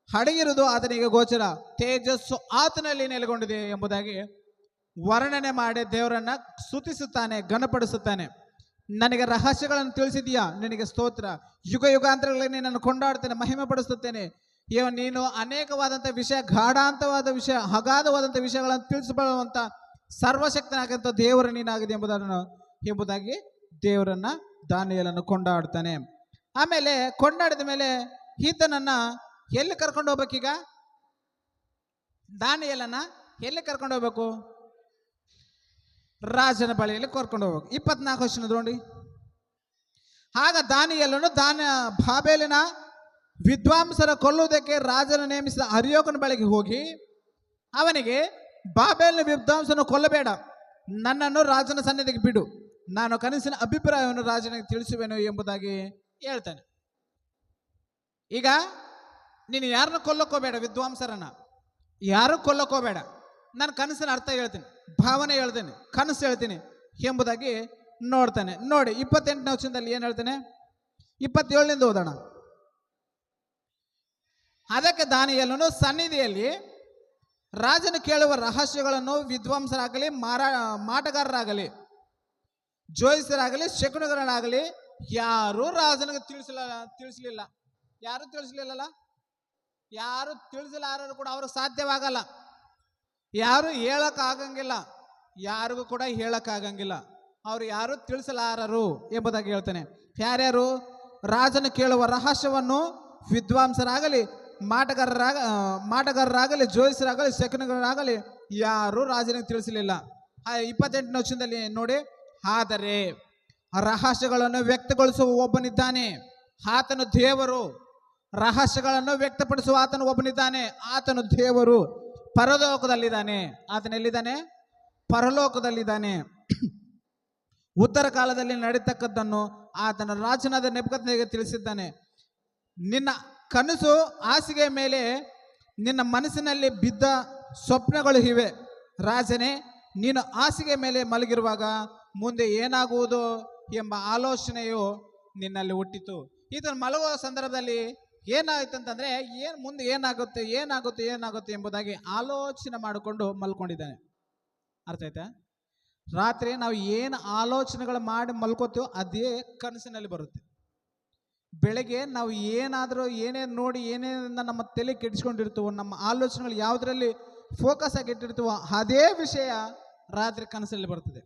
ಅಡಗಿರುವುದು ಆತನಿಗೆ ಗೋಚರ, ತೇಜಸ್ಸು ಆತನಲ್ಲಿ ನೆಲೆಗೊಂಡಿದೆ ಎಂಬುದಾಗಿ ವರ್ಣನೆ ಮಾಡಿ ದೇವರನ್ನ ಸ್ತುತಿಸುತ್ತಾನೆ, ಘನಪಡಿಸುತ್ತಾನೆ. ನನಗೆ ರಹಸ್ಯಗಳನ್ನು ತಿಳಿಸಿದೀಯಾ, ನಿನಗೆ ಸ್ತೋತ್ರ. ಯುಗಾಂತರಗಳಲ್ಲಿ ನಿನ್ನನ್ನು ಕೊಂಡಾಡ್ತೇನೆ, ಮಹಿಮೆ ಪಡಿಸುತ್ತೇನೆ. ನೀನು ಅನೇಕವಾದಂಥ ವಿಷಯ, ಗಾಢಾಂತವಾದ ವಿಷಯ, ಅಗಾಧವಾದಂಥ ವಿಷಯಗಳನ್ನು ತಿಳಿಸಬರುವಂಥ ಸರ್ವಶಕ್ತನಾಗಂಥ ದೇವರು ನೀನಾಗಿದೆ ಎಂಬುದಾಗಿ ದೇವರನ್ನ ದಾನಿಯೇಲನು ಕೊಂಡಾಡ್ತಾನೆ. ಆಮೇಲೆ ಕೊಂಡಾಡಿದ ಮೇಲೆ ಈತನನ್ನ ಎಲ್ಲಿ ಕರ್ಕೊಂಡು ಹೋಗ್ಬೇಕೀಗ? ದಾನಿಯೇಲನ ಎಲ್ಲಿ ಕರ್ಕೊಂಡು ಹೋಗ್ಬೇಕು? ರಾಜನ ಬಳಿಯಲ್ಲಿ ಕರ್ಕೊಂಡು ಹೋಗ್ಬೇಕು. 24 ವಚನ ನೋಡಿ. ಆಗ ದಾನಿಯೇಲನು ಬಾಬೆಲಿನ ವಿದ್ವಾಂಸರ ಕೊಲ್ಲುವುದಕ್ಕೆ ರಾಜನು ನೇಮಿಸಿದ ಅರಿಯೋಕನ ಬಳಿಗೆ ಹೋಗಿ ಅವನಿಗೆ, ಬಾಬೆಲಿನ ವಿದ್ವಾಂಸನ ಕೊಲ್ಲಬೇಡ, ನನ್ನನ್ನು ರಾಜನ ಸನ್ನಿಧಿಗೆ ಬಿಡು, ನಾನು ಕನಸಿನ ಅಭಿಪ್ರಾಯವನ್ನು ರಾಜನಿಗೆ ತಿಳಿಸುವೆನು ಎಂಬುದಾಗಿ ಹೇಳ್ತಾನೆ. ಈಗ ನೀನು ಯಾರನ್ನ ಕೊಲ್ಲಕ್ಕೋಬೇಡ, ವಿದ್ವಾಂಸರನ್ನ ಯಾರು ಕೊಲ್ಲಕ್ಕೋಬೇಡ, ನಾನು ಕನಸಿನ ಅರ್ಥ ಹೇಳ್ತೀನಿ, ಭಾವನೆ ಹೇಳ್ತೀನಿ, ಕನಸು ಹೇಳ್ತೀನಿ ಎಂಬುದಾಗಿ ನೋಡ್ತಾನೆ. ನೋಡಿ 28ನೇ ವಚನದಲ್ಲಿ ಏನು ಹೇಳ್ತಾನೆ, 27ನಿಂದ ಓದೋಣ. ಅದಕ್ಕೆ ದಾನಿಯೇಲನು ಸನ್ನಿಧಿಯಲ್ಲಿ ರಾಜನು ಕೇಳುವ ರಹಸ್ಯಗಳನ್ನು ವಿದ್ವಾಂಸರಾಗಲಿ, ಮಾಟಗಾರರಾಗಲಿ, ಜೋಯಿಸರಾಗಲಿ, ಶಕುನಗಳಾಗಲಿ ಯಾರೂ ರಾಜನಿಗೆ ತಿಳಿಸಲಿಲ್ಲ. ಯಾರು ತಿಳಿಸಲಿಲ್ಲಲ್ಲ, ಯಾರು ತಿಳಿಸಲಾರರು ಕೂಡ ಅವ್ರಿಗೆ ಸಾಧ್ಯವಾಗಲ್ಲ, ಯಾರು ಹೇಳಕ್ಕಾಗಂಗಿಲ್ಲ, ಯಾರಿಗೂ ಕೂಡ ಹೇಳಕ್ಕಾಗಂಗಿಲ್ಲ. ಅವರು ಯಾರು ತಿಳಿಸಲಾರರು ಎಂಬುದಾಗಿ ಹೇಳ್ತಾನೆ. ಯಾರ್ಯಾರು? ರಾಜನು ಕೇಳುವ ರಹಸ್ಯವನ್ನು ವಿದ್ವಾಂಸರಾಗಲಿ, ಮಾಟಗಾರರಾಗಲಿ, ಜೋಯಿಸರಾಗಲಿ, ಶಕುನಿಗಳಾಗಲಿ ಯಾರು ರಾಜನಿಗೆ ತಿಳಿಸಲಿಲ್ಲ. 28ನೇ ವಚನದಲ್ಲಿ ನೋಡಿ, ಆದರೆ ರಹಸ್ಯಗಳನ್ನು ವ್ಯಕ್ತಗೊಳಿಸುವ ಒಬ್ಬನಿದ್ದಾನೆ, ಆತನು ದೇವರು. ರಹಸ್ಯಗಳನ್ನು ವ್ಯಕ್ತಪಡಿಸುವ ಆತನು ಒಬ್ಬನಿದ್ದಾನೆ, ಆತನು ದೇವರು. ಪರಲೋಕದಲ್ಲಿದ್ದಾನೆ. ಆತನೆಲ್ಲಿದ್ದಾನೆ? ಪರಲೋಕದಲ್ಲಿದ್ದಾನೆ. ಉತ್ತರ ಕಾಲದಲ್ಲಿ ನಡೀತಕ್ಕದ್ದನ್ನು ಆತನ ರಾಜನಾದ ನೆಬೂಕದ್ನೆಚ್ಚರನಿಗೆ ತಿಳಿಸಿದ್ದಾನೆ. ನಿನ್ನ ಕನಸು ಹಾಸಿಗೆ ಮೇಲೆ ನಿನ್ನ ಮನಸ್ಸಿನಲ್ಲಿ ಬಿದ್ದ ಸ್ವಪ್ನಗಳು ಇವೆ. ರಾಜನೇ, ನೀನು ಹಾಸಿಗೆ ಮೇಲೆ ಮಲಗಿರುವಾಗ ಮುಂದೆ ಏನಾಗುವುದು ಎಂಬ ಆಲೋಚನೆಯು ನಿನ್ನಲ್ಲಿ ಹುಟ್ಟಿತು. ಇದನ್ನು ಮಲಗುವ ಸಂದರ್ಭದಲ್ಲಿ ಏನಾಯ್ತಂತಂದ್ರೆ ಮುಂದೆ ಏನಾಗುತ್ತೆ ಏನಾಗುತ್ತೆ ಏನಾಗುತ್ತೆ ಎಂಬುದಾಗಿ ಆಲೋಚನೆ ಮಾಡಿಕೊಂಡು ಮಲ್ಕೊಂಡಿದ್ದಾನೆ. ಅರ್ಥ ಆಯ್ತಾ? ರಾತ್ರಿ ನಾವು ಏನು ಆಲೋಚನೆಗಳು ಮಾಡಿ ಮಲ್ಕೋತೀವೋ ಅದೇ ಕನಸಿನಲ್ಲಿ ಬರುತ್ತೆ. ಬೆಳಗ್ಗೆ ನಾವು ಏನಾದರೂ ಏನೇನು ನೋಡಿ ಏನೇನಿಂದ ನಮ್ಮ ತಲೆ ಕೆಡಿಸ್ಕೊಂಡಿರ್ತೀವೋ, ನಮ್ಮ ಆಲೋಚನೆಗಳು ಯಾವುದರಲ್ಲಿ ಫೋಕಸ್ ಆಗಿ ಇಟ್ಟಿರ್ತೀವೋ ಅದೇ ವಿಷಯ ರಾತ್ರಿ ಕನಸಲ್ಲಿ ಬರ್ತದೆ.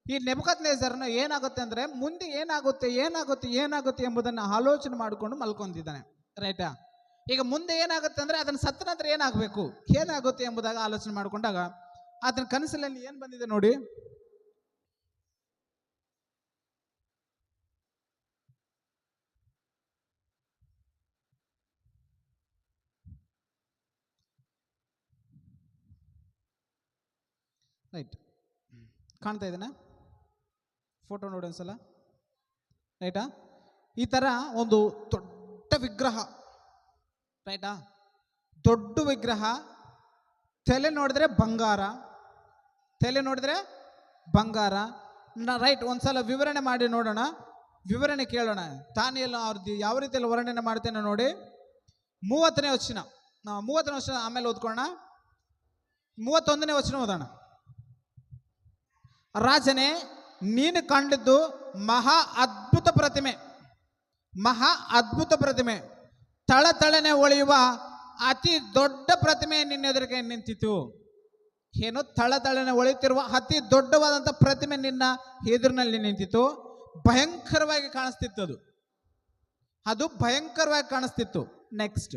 ಈ ನೆಬೂಕದ್ನೆಚ್ಚರನು ಏನಾಗುತ್ತೆ ಅಂದರೆ ಮುಂದೆ ಏನಾಗುತ್ತೆ ಏನಾಗುತ್ತೆ ಏನಾಗುತ್ತೆ ಎಂಬುದನ್ನು ಆಲೋಚನೆ ಮಾಡಿಕೊಂಡು ಮಲ್ಕೊಂಡಿದ್ದಾನೆ. ರೈಟಾ? ಈಗ ಮುಂದೆ ಏನಾಗುತ್ತೆ ಅಂದರೆ ಅದನ್ನು ಸತ್ತ ನಂತರ ಏನಾಗಬೇಕು ಏನಾಗುತ್ತೆ ಎಂಬುದಾಗ ಆಲೋಚನೆ ಮಾಡಿಕೊಂಡಾಗ ಅದನ್ನ ಕನಸಲ್ಲಿ ಏನು ಬಂದಿದೆ ನೋಡಿ. ರೈಟ್, ಕಾಣ್ತಾ ಇದೆನಾ? ಫೋಟೋ ನೋಡಿ ಒಂದ್ಸಲ. ರೈಟಾ? ಈ ಥರ ಒಂದು ದೊಡ್ಡ ವಿಗ್ರಹ. ರೈಟಾ? ದೊಡ್ಡ ವಿಗ್ರಹ. ತಲೆ ನೋಡಿದ್ರೆ ಬಂಗಾರ, ತಲೆ ನೋಡಿದ್ರೆ ಬಂಗಾರ. ರೈಟ್, ಒಂದ್ಸಲ ವಿವರಣೆ ಮಾಡಿ ನೋಡೋಣ, ವಿವರಣೆ ಕೇಳೋಣ. ತಾನಿಯಲ್ಲ ಅವ್ರದ್ದು ಯಾವ ರೀತಿಯಲ್ಲಿ ವರ್ಣನೆ ಮಾಡ್ತೇನೆ ನೋಡಿ. 30ನೇ ವಚನ, 30ನೇ ವಚನ ಆಮೇಲೆ ಓದ್ಕೊಳ್ಳೋಣ. 31ನೇ ವಚನ ಓದೋಣ. ರಾಜನೇ, ನೀನು ಕಂಡಿದ್ದು ಮಹಾ ಅದ್ಭುತ ಪ್ರತಿಮೆ, ಮಹಾ ಅದ್ಭುತ ಪ್ರತಿಮೆ, ತಳತಳನೆ ಹೊಳೆಯುವ ಅತಿ ದೊಡ್ಡ ಪ್ರತಿಮೆ ನಿನ್ನ ಎದುರಿಗೆ ನಿಂತಿತು. ಏನು? ತಳತಳನೆ ಹೊಳೆಯುತ್ತಿರುವ ಅತಿ ದೊಡ್ಡವಾದಂಥ ಪ್ರತಿಮೆ ನಿನ್ನ ಎದುರಿನಲ್ಲಿ ನಿಂತಿತು. ಭಯಂಕರವಾಗಿ ಕಾಣಿಸ್ತಿತ್ತು. ಅದು ಭಯಂಕರವಾಗಿ ಕಾಣಿಸ್ತಿತ್ತು. ನೆಕ್ಸ್ಟ್,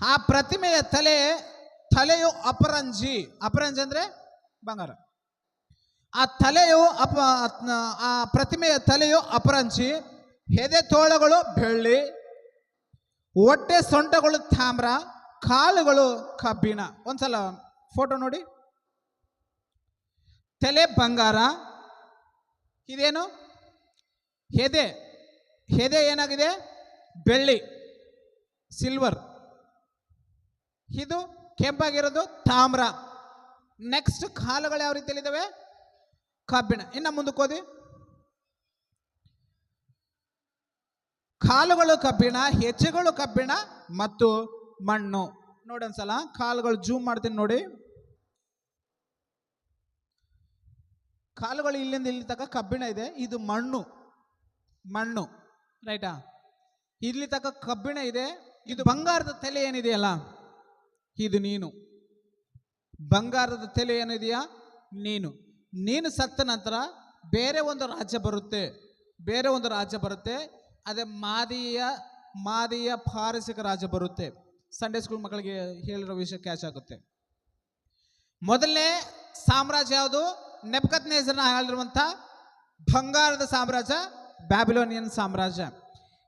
ಆ ಪ್ರತಿಮೆಯ ತಲೆಯು ಅಪರಂಜಿ. ಅಪರಂಜಿ ಅಂದ್ರೆ ಬಂಗಾರ. ಆ ಪ್ರತಿಮೆಯ ತಲೆಯು ಅಪರಂಜಿ, ಎದೆ ತೋಳಗಳು ಬೆಳ್ಳಿ, ಹೊಟ್ಟೆ ಸೊಂಟಗಳು ತಾಮ್ರ, ಕಾಲುಗಳು ಕಬ್ಬಿಣ. ಒಂದ್ಸಲ ಫೋಟೋ ನೋಡಿ. ತಲೆ ಬಂಗಾರ, ಇದೇನು? ಎದೆ ಏನಾಗಿದೆ? ಬೆಳ್ಳಿ, ಸಿಲ್ವರ್. ಇದು ಕೆಂಪಾಗಿರೋದು ತಾಮ್ರ. ನೆಕ್ಸ್ಟ್, ಕಾಲುಗಳು ಯಾವ ರೀತಿಯಲ್ಲಿದ್ದಾವೆ? ಕಬ್ಬಿಣ. ಇನ್ನು ಮುಂದಕ್ಕೆ ಹೋದಿ. ಕಾಲುಗಳು ಕಬ್ಬಿಣ, ಹೆಜ್ಜೆಗಳು ಕಬ್ಬಿಣ ಮತ್ತು ಮಣ್ಣು. ನೋಡಿ ಒಂದ್ಸಲ ಕಾಲುಗಳು ಜೂಮ್ ಮಾಡ್ತೀನಿ ನೋಡಿ. ಕಾಲುಗಳು ಇಲ್ಲಿಂದ ಇಲ್ಲಿ ತನಕ ಕಬ್ಬಿಣ ಇದೆ, ಇದು ಮಣ್ಣು. ರೈಟಾ? ಇಲ್ಲಿ ತನಕ ಕಬ್ಬಿಣ ಇದೆ. ಇದು ಬಂಗಾರದ ತಲೆ ಏನಿದೆಯಲ್ಲ, ಇದು ನೀನು. ಬಂಗಾರದ ತಲೆ ಏನಿದೆಯಾ ನೀನು ಸತ್ತ ನಂತರ ಬೇರೆ ಒಂದು ರಾಜ್ಯ ಬರುತ್ತೆ. ಅದೇ ಮಾದಿಯ ಪಾರಸಿಕ ರಾಜ್ಯ ಬರುತ್ತೆ. ಸಂಡೇ ಸ್ಕೂಲ್ ಮಕ್ಕಳಿಗೆ ಹೇಳಿರೋ ವಿಷಯ ಕ್ಯಾಚ್ ಆಗುತ್ತೆ. ಮೊದಲನೇ ಸಾಮ್ರಾಜ್ಯ ಯಾವುದು? ನೆಬೂಕದ್ನೆಚ್ಚರನ ಆಳಿರುವಂಥ ಬಂಗಾರದ ಸಾಮ್ರಾಜ್ಯ, ಬ್ಯಾಬಿಲೋನಿಯನ್ ಸಾಮ್ರಾಜ್ಯ.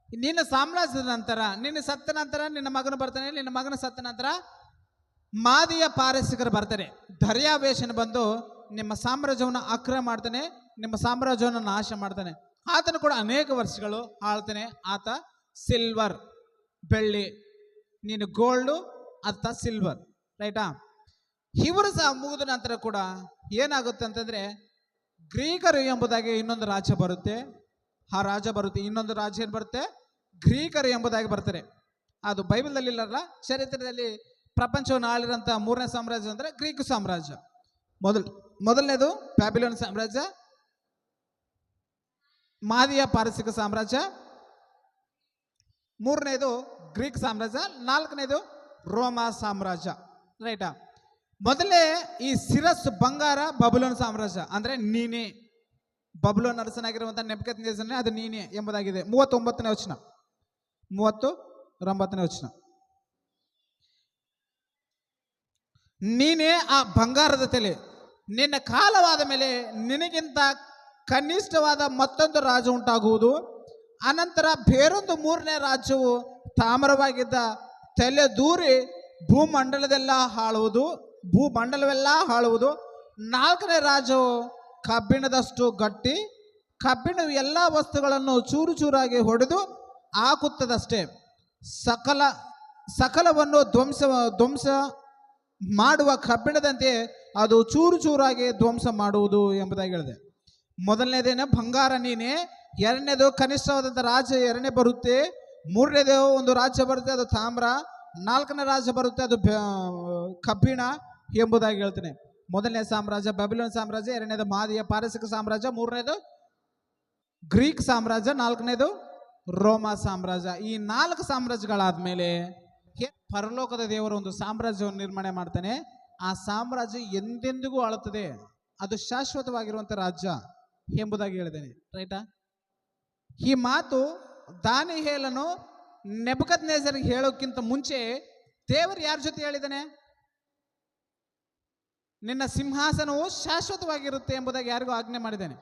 ನಿನ್ನ ಸಾಮ್ರಾಜ್ಯದ ನಂತರ, ನಿನ್ನ ಸತ್ತ ನಂತರ ನಿನ್ನ ಮಗನು ಬರ್ತಾನೆ. ನಿನ್ನ ಮಗನ ಸತ್ತ ನಂತರ ಮಾದಿಯ ಪಾರಸಿಕರು ಬರ್ತಾರೆ. ದರ್ಯಾವೇಶನ ಬಂದು ನಿಮ್ಮ ಸಾಮ್ರಾಜ್ಯವನ್ನು ಆಕ್ರಮಣ ಮಾಡ್ತಾನೆ, ನಿಮ್ಮ ಸಾಮ್ರಾಜ್ಯವನ್ನು ನಾಶ ಮಾಡ್ತಾನೆ. ಆತನು ಕೂಡ ಅನೇಕ ವರ್ಷಗಳು ಆಳ್ತಾನೆ. ಆತ ಸಿಲ್ವರ್, ಬೆಳ್ಳಿ, ನೀನು ಗೋಲ್ಡು, ಆತ ಸಿಲ್ವರ್. ರೈಟಾ? ಇವರು ಸಹ ಮುಗಿದ ನಂತರ ಕೂಡ ಏನಾಗುತ್ತೆ ಅಂತಂದ್ರೆ ಗ್ರೀಕರು ಎಂಬುದಾಗಿ ಇನ್ನೊಂದು ರಾಜ್ಯ ಬರುತ್ತೆ. ಇನ್ನೊಂದು ರಾಜ್ಯ ಏನು ಬರುತ್ತೆ? ಗ್ರೀಕರು ಎಂಬುದಾಗಿ ಬರ್ತಾರೆ. ಅದು ಬೈಬಲ್ದಲ್ಲಿ ಇಲ್ಲಲ್ಲ, ಚರಿತ್ರೆಯಲ್ಲಿ ಪ್ರಪಂಚವನ್ನು ಆಳಿರೋಂಥ 3ನೇ ಸಾಮ್ರಾಜ್ಯ ಅಂದರೆ ಗ್ರೀಕ್ ಸಾಮ್ರಾಜ್ಯ. ಮೊದಲನೇದು ಬ್ಯಾಬಿಲೋನ್ ಸಾಮ್ರಾಜ್ಯ, ಮಾದಿಯ ಪಾರಸಿಕ ಸಾಮ್ರಾಜ್ಯ, 3ನೇದು ಗ್ರೀಕ್ ಸಾಮ್ರಾಜ್ಯ, 4ನೇದು ರೋಮಾ ಸಾಮ್ರಾಜ್ಯ. ರೈಟಾ? ಮೊದಲೇ ಈ ಶಿರಸ್ಸು ಬಂಗಾರ ಬಬುಲೋನ್ ಸಾಮ್ರಾಜ್ಯ ಅಂದ್ರೆ ನೀನೇ. ಬಬುಲೋನ್ ಅರಸನಾಗಿರುವಂತಹ ನೆಬೂಕದ್ನೆಚ್ಚರನೇ ಅದು ನೀನೇ ಎಂಬುದಾಗಿದೆ. 39ನೇ ವಚನ, 39ನೇ ವಚನ. ನೀನೇ ಆ ಬಂಗಾರದ ತಲೆ, ನಿನ್ನ ಕಾಲವಾದ ಮೇಲೆ ನಿನಗಿಂತ ಕನಿಷ್ಠವಾದ ಮತ್ತೊಂದು ರಾಜ ಉಂಟಾಗುವುದು. ಅನಂತರ ಬೇರೊಂದು ಮೂರನೇ ರಾಜ್ಯವು ತಾಮ್ರವಾಗಿದ್ದ ತಲೆ ದೂರಿ ಭೂಮಂಡಲವೆಲ್ಲ ಹಾಳುವುದು. ನಾಲ್ಕನೇ ರಾಜ್ಯವು ಕಬ್ಬಿಣದಷ್ಟು ಗಟ್ಟಿ, ಕಬ್ಬಿಣವು ಎಲ್ಲ ವಸ್ತುಗಳನ್ನು ಚೂರು ಚೂರಾಗಿ ಹೊಡೆದು ಹಾಕುತ್ತದಷ್ಟೇ. ಸಕಲವನ್ನು ಧ್ವಂಸ ಮಾಡುವ ಕಬ್ಬಿಣದಂತೆ ಅದು ಚೂರು ಚೂರಾಗಿ ಧ್ವಂಸ ಮಾಡುವುದು ಎಂಬುದಾಗಿ ಹೇಳಿದೆ. ಮೊದಲನೇದೇನು ಬಂಗಾರ ನೀನೆ, ಎರಡನೇದು ಕನಿಷ್ಠವಾದಂಥ ರಾಜ್ಯ ಎರಡನೇ ಬರುತ್ತೆ, ಮೂರನೇದು ಒಂದು ರಾಜ್ಯ ಬರುತ್ತೆ ಅದು ತಾಮ್ರ, ನಾಲ್ಕನೇ ರಾಜ್ಯ ಬರುತ್ತೆ ಅದು ಕಬ್ಬಿಣ ಎಂಬುದಾಗಿ ಹೇಳ್ತೇನೆ. ಮೊದಲನೇ ಸಾಮ್ರಾಜ್ಯ ಬ್ಯಾಬಿಲೋನ್ ಸಾಮ್ರಾಜ್ಯ, ಎರಡನೇದು ಮಾದಿಯ ಪಾರಸಿಕ ಸಾಮ್ರಾಜ್ಯ, ಮೂರನೇದು ಗ್ರೀಕ್ ಸಾಮ್ರಾಜ್ಯ, ನಾಲ್ಕನೇದು ರೋಮಾ ಸಾಮ್ರಾಜ್ಯ. ಈ 4 ಸಾಮ್ರಾಜ್ಯಗಳಾದ್ಮೇಲೆ ಪರಲೋಕದ ದೇವರು ಒಂದು ಸಾಮ್ರಾಜ್ಯವನ್ನು ನಿರ್ಮಾಣ ಮಾಡ್ತಾನೆ. ಆ ಸಾಮ್ರಾಜ್ಯ ಎಂದೆಂದಿಗೂ ಆಳುತ್ತದೆ, ಅದು ಶಾಶ್ವತವಾಗಿರುವಂಥ ರಾಜ್ಯ ಎಂಬುದಾಗಿ ಹೇಳಿದ್ದೇನೆ. ರೈಟಾ? ಈ ಮಾತು ದಾನಿಯೇಲನು ನೆಬೂಕದ್ನೆಚ್ಚರನಿಗೆ ಹೇಳೋಕ್ಕಿಂತ ಮುಂಚೆ ದೇವರು ಯಾರ ಜೊತೆ ಹೇಳಿದ್ದಾನೆ? ನಿನ್ನ ಸಿಂಹಾಸನವು ಶಾಶ್ವತವಾಗಿರುತ್ತೆ ಎಂಬುದಾಗಿ ಯಾರಿಗೂ ಆಜ್ಞೆ ಮಾಡಿದ್ದಾನೆ?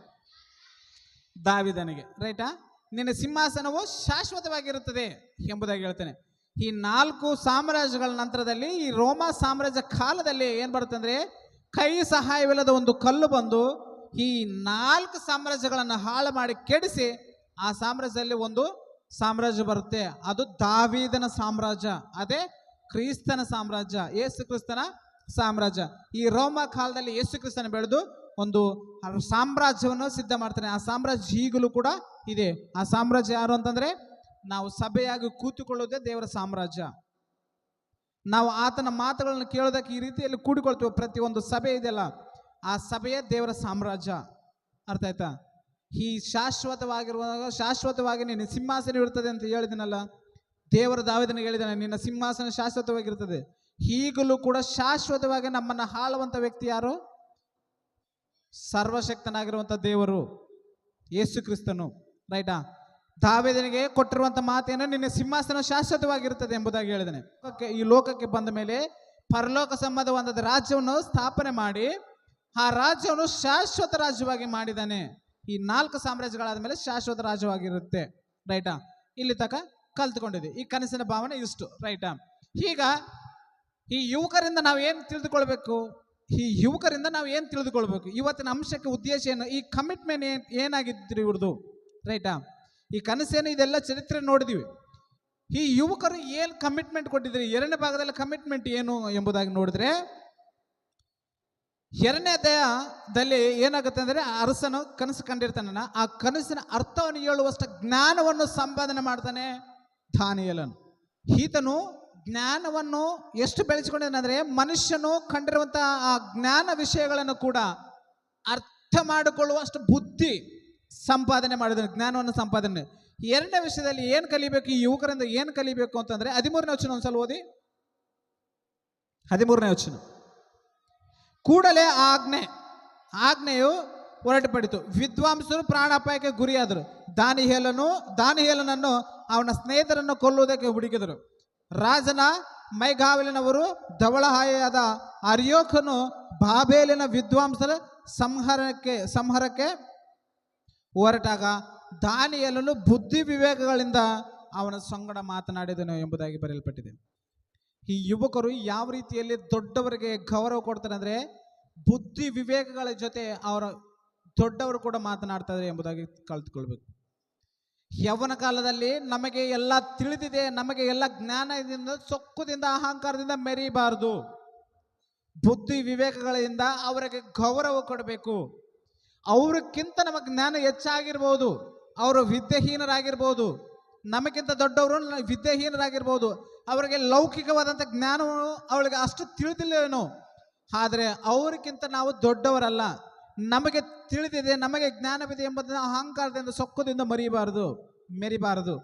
ದಾವೀದನಿಗೆ. ರೈಟಾ? ನಿನ್ನ ಸಿಂಹಾಸನವು ಶಾಶ್ವತವಾಗಿರುತ್ತದೆ ಎಂಬುದಾಗಿ ಹೇಳ್ತಾನೆ. ಈ 4 ಸಾಮ್ರಾಜ್ಯಗಳ ನಂತರದಲ್ಲಿ ಈ ರೋಮಾ ಸಾಮ್ರಾಜ್ಯ ಕಾಲದಲ್ಲಿ ಏನ್ ಬರುತ್ತೆ ಅಂದ್ರೆ, ಕೈ ಸಹಾಯವಿಲ್ಲದ ಒಂದು ಕಲ್ಲು ಬಂದು ಈ 4 ಸಾಮ್ರಾಜ್ಯಗಳನ್ನು ಹಾಳು ಮಾಡಿ ಕೆಡಿಸಿ ಆ ಸಾಮ್ರಾಜ್ಯದಲ್ಲಿ ಒಂದು ಸಾಮ್ರಾಜ್ಯ ಬರುತ್ತೆ. ಅದು ದಾವೀದನ ಸಾಮ್ರಾಜ್ಯ, ಅದೇ ಕ್ರಿಸ್ತನ ಸಾಮ್ರಾಜ್ಯ, ಯೇಸು ಕ್ರಿಸ್ತನ ಸಾಮ್ರಾಜ್ಯ. ಈ ರೋಮ ಕಾಲದಲ್ಲಿ ಯೇಸು ಕ್ರಿಸ್ತನ ಬೆಳೆದು ಒಂದು ಸಾಮ್ರಾಜ್ಯವನ್ನು ಸಿದ್ಧ ಮಾಡ್ತಾನೆ. ಆ ಸಾಮ್ರಾಜ್ಯ ಈಗಲೂ ಕೂಡ ಇದೆ. ಆ ಸಾಮ್ರಾಜ್ಯ ಯಾರು ಅಂತಂದ್ರೆ, ನಾವು ಸಭೆಯಾಗಿ ಕೂತುಕೊಳ್ಳುವುದೇ ದೇವರ ಸಾಮ್ರಾಜ್ಯ. ನಾವು ಆತನ ಮಾತುಗಳನ್ನು ಕೇಳೋದಕ್ಕೆ ಈ ರೀತಿಯಲ್ಲಿ ಕೂಡಿಕೊಳ್ತೇವೆ. ಪ್ರತಿಯೊಂದು ಸಭೆ ಇದೆಯಲ್ಲ, ಆ ಸಭೆಯೇ ದೇವರ ಸಾಮ್ರಾಜ್ಯ. ಅರ್ಥ ಆಯ್ತಾ? ಈ ಶಾಶ್ವತವಾಗಿ ನಿನ್ನ ಸಿಂಹಾಸನ ಇರ್ತದೆ ಅಂತ ಹೇಳಿದನಲ್ಲ, ದೇವರ ದಾವೀದನಿಗೆ ಹೇಳಿದಾನೆ, ನಿನ್ನ ಸಿಂಹಾಸನ ಶಾಶ್ವತವಾಗಿರ್ತದೆ. ಈಗಲೂ ಕೂಡ ಶಾಶ್ವತವಾಗಿ ನಮ್ಮನ್ನು ಆಳುವಂಥ ವ್ಯಕ್ತಿ ಯಾರು? ಸರ್ವಶಕ್ತನಾಗಿರುವಂಥ ದೇವರು, ಯೇಸು ಕ್ರಿಸ್ತನು. ರೈಟಾ? ದಾವೀದನಿಗೆ ಕೊಟ್ಟಿರುವಂಥ ಮಾತೇನು? ನಿನ್ನ ಸಿಂಹಾಸನ ಶಾಶ್ವತವಾಗಿರುತ್ತದೆ ಎಂಬುದಾಗಿ ಹೇಳಿದಾನೆ. ಈ ಲೋಕಕ್ಕೆ ಬಂದ ಮೇಲೆ ಪರಲೋಕ ಸಂಬಂಧವಾದ ರಾಜ್ಯವನ್ನು ಸ್ಥಾಪನೆ ಮಾಡಿ ಆ ರಾಜ್ಯವನ್ನು ಶಾಶ್ವತ ರಾಜ್ಯವಾಗಿ ಮಾಡಿದ್ದಾನೆ. ಈ 4 ಸಾಮ್ರಾಜ್ಯಗಳಾದ ಮೇಲೆ ಶಾಶ್ವತ ರಾಜ್ಯವಾಗಿರುತ್ತೆ. ರೈಟಾ? ಇಲ್ಲಿ ತನಕ ಕಲ್ತ್ಕೊಂಡಿದೆ. ಈ ಕನಸಿನ ಭಾವನೆ ಇಷ್ಟು. ರೈಟಾ? ಈಗ ಈ ಯುವಕರಿಂದ ನಾವು ಏನು ತಿಳಿದುಕೊಳ್ಬೇಕು? ಇವತ್ತಿನ ಅಂಶಕ್ಕೆ ಉದ್ದೇಶ ಏನು? ಈ ಕಮಿಟ್ಮೆಂಟ್ ಏನಾಗಿದ್ರು ಇವ್ರದು? ರೈಟಾ? ಈ ಕನಸೇನು, ಇದೆಲ್ಲ ಚರಿತ್ರೆ ನೋಡಿದೀವಿ. ಈ ಯುವಕರು ಏನು ಕಮಿಟ್ಮೆಂಟ್ ಕೊಟ್ಟಿದ್ರು? 2ನೇ ಭಾಗದಲ್ಲಿ ಕಮಿಟ್ಮೆಂಟ್ ಏನು ಎಂಬುದಾಗಿ ನೋಡಿದ್ರೆ, 2ನೇ ಅಧ್ಯಾಯದಲ್ಲಿ ಏನಾಗುತ್ತೆ ಅಂದರೆ, ಅರಸನು ಕನಸು ಕಂಡಿರ್ತಾನ, ಆ ಕನಸಿನ ಅರ್ಥವನ್ನು ಹೇಳುವಷ್ಟು ಜ್ಞಾನವನ್ನು ಸಂಪಾದನೆ ಮಾಡ್ತಾನೆ ದಾನಿಯೇಲನು. ಈತನು ಜ್ಞಾನವನ್ನು ಎಷ್ಟು ಬೆಳೆಸಿಕೊಂಡಿದ್ದಾನೆ, ಮನುಷ್ಯನು ಕಂಡಿರುವಂತಹ ಆ ಜ್ಞಾನ ವಿಷಯಗಳನ್ನು ಕೂಡ ಅರ್ಥ ಮಾಡಿಕೊಳ್ಳುವಷ್ಟು ಬುದ್ಧಿ ಸಂಪಾದನೆ ಮಾಡಿದ್ದಾನೆ, ಜ್ಞಾನವನ್ನು ಸಂಪಾದನೆ. 2ನೇ ವಿಷಯದಲ್ಲಿ ಏನು ಕಲಿಬೇಕು? ಈ ಯುವಕರಿಂದ ಏನು ಕಲಿಬೇಕು ಅಂತಂದ್ರೆ, 13ನೇ ವಚನ ಒಂದ್ಸಲ ಓದಿ. 13ನೇ ವಚನ. ಕೂಡಲೇ ಆಜ್ಞೆಯು ಹೊರಟುಪಡಿತು, ವಿದ್ವಾಂಸರು ಪ್ರಾಣಾಪಾಯಕ್ಕೆ ಗುರಿಯಾದರು. ದಾನಿಯೇಲನನ್ನು ಅವನ ಸ್ನೇಹಿತರನ್ನು ಕೊಲ್ಲುವುದಕ್ಕೆ ಹುಡುಕಿದರು. ರಾಜನ ಮೈಗಾವಲಿನವರು ಧವಳಹಾಯಾದ ಅರ್ಯೋಕನು ಬಾಬೇಲಿನ ವಿದ್ವಾಂಸರ ಸಂಹಾರಕ್ಕೆ ಹೊರಟಾಗ ದಾನಿಯೇಲನು ಬುದ್ಧಿ ವಿವೇಕಗಳಿಂದ ಅವನ ಸಂಗಡ ಮಾತನಾಡಿದನು ಎಂಬುದಾಗಿ ಬರೆಯಲ್ಪಟ್ಟಿದೆ. ಈ ಯುವಕರು ಯಾವ ರೀತಿಯಲ್ಲಿ ದೊಡ್ಡವರಿಗೆ ಗೌರವ ಕೊಡ್ತಾರೆ ಅಂದರೆ, ಬುದ್ಧಿ ವಿವೇಕಗಳ ಜೊತೆ ಅವರ ದೊಡ್ಡವರು ಕೂಡ ಮಾತನಾಡ್ತಾರೆ ಎಂಬುದಾಗಿ ಕಲಿತುಕೊಳ್ಬೇಕು. ಯೌವನ ಕಾಲದಲ್ಲಿ ನಮಗೆ ಎಲ್ಲ ತಿಳಿದಿದೆ, ನಮಗೆ ಎಲ್ಲ ಜ್ಞಾನದಿಂದ, ಸೊಕ್ಕುದಿಂದ, ಅಹಂಕಾರದಿಂದ ಮೆರೀಬಾರದು. ಬುದ್ಧಿ ವಿವೇಕಗಳಿಂದ ಅವರಿಗೆ ಗೌರವ ಕೊಡಬೇಕು. ಅವ್ರಿಗಿಂತ ನಮಗೆ ಜ್ಞಾನ ಹೆಚ್ಚಾಗಿರ್ಬೋದು, ಅವರು ವಿದ್ಯಾಹೀನರಾಗಿರ್ಬೋದು, ನಮಗಿಂತ ದೊಡ್ಡವರು ವಿದ್ಯಾಹೀನರಾಗಿರ್ಬೋದು, ಅವರಿಗೆ ಲೌಕಿಕವಾದಂಥ ಜ್ಞಾನವು ಅವಳಿಗೆ ಅಷ್ಟು ತಿಳಿದಿಲ್ಲೇನೋ, ಆದರೆ ಅವರಿಗಿಂತ ನಾವು ದೊಡ್ಡವರಲ್ಲ, ನಮಗೆ ತಿಳಿದಿದೆ, ನಮಗೆ ಜ್ಞಾನವಿದೆ ಎಂಬುದನ್ನು ಅಹಂಕಾರದಿಂದ, ಸೊಕ್ಕದಿಂದ ಮೆರಿಬಾರದು.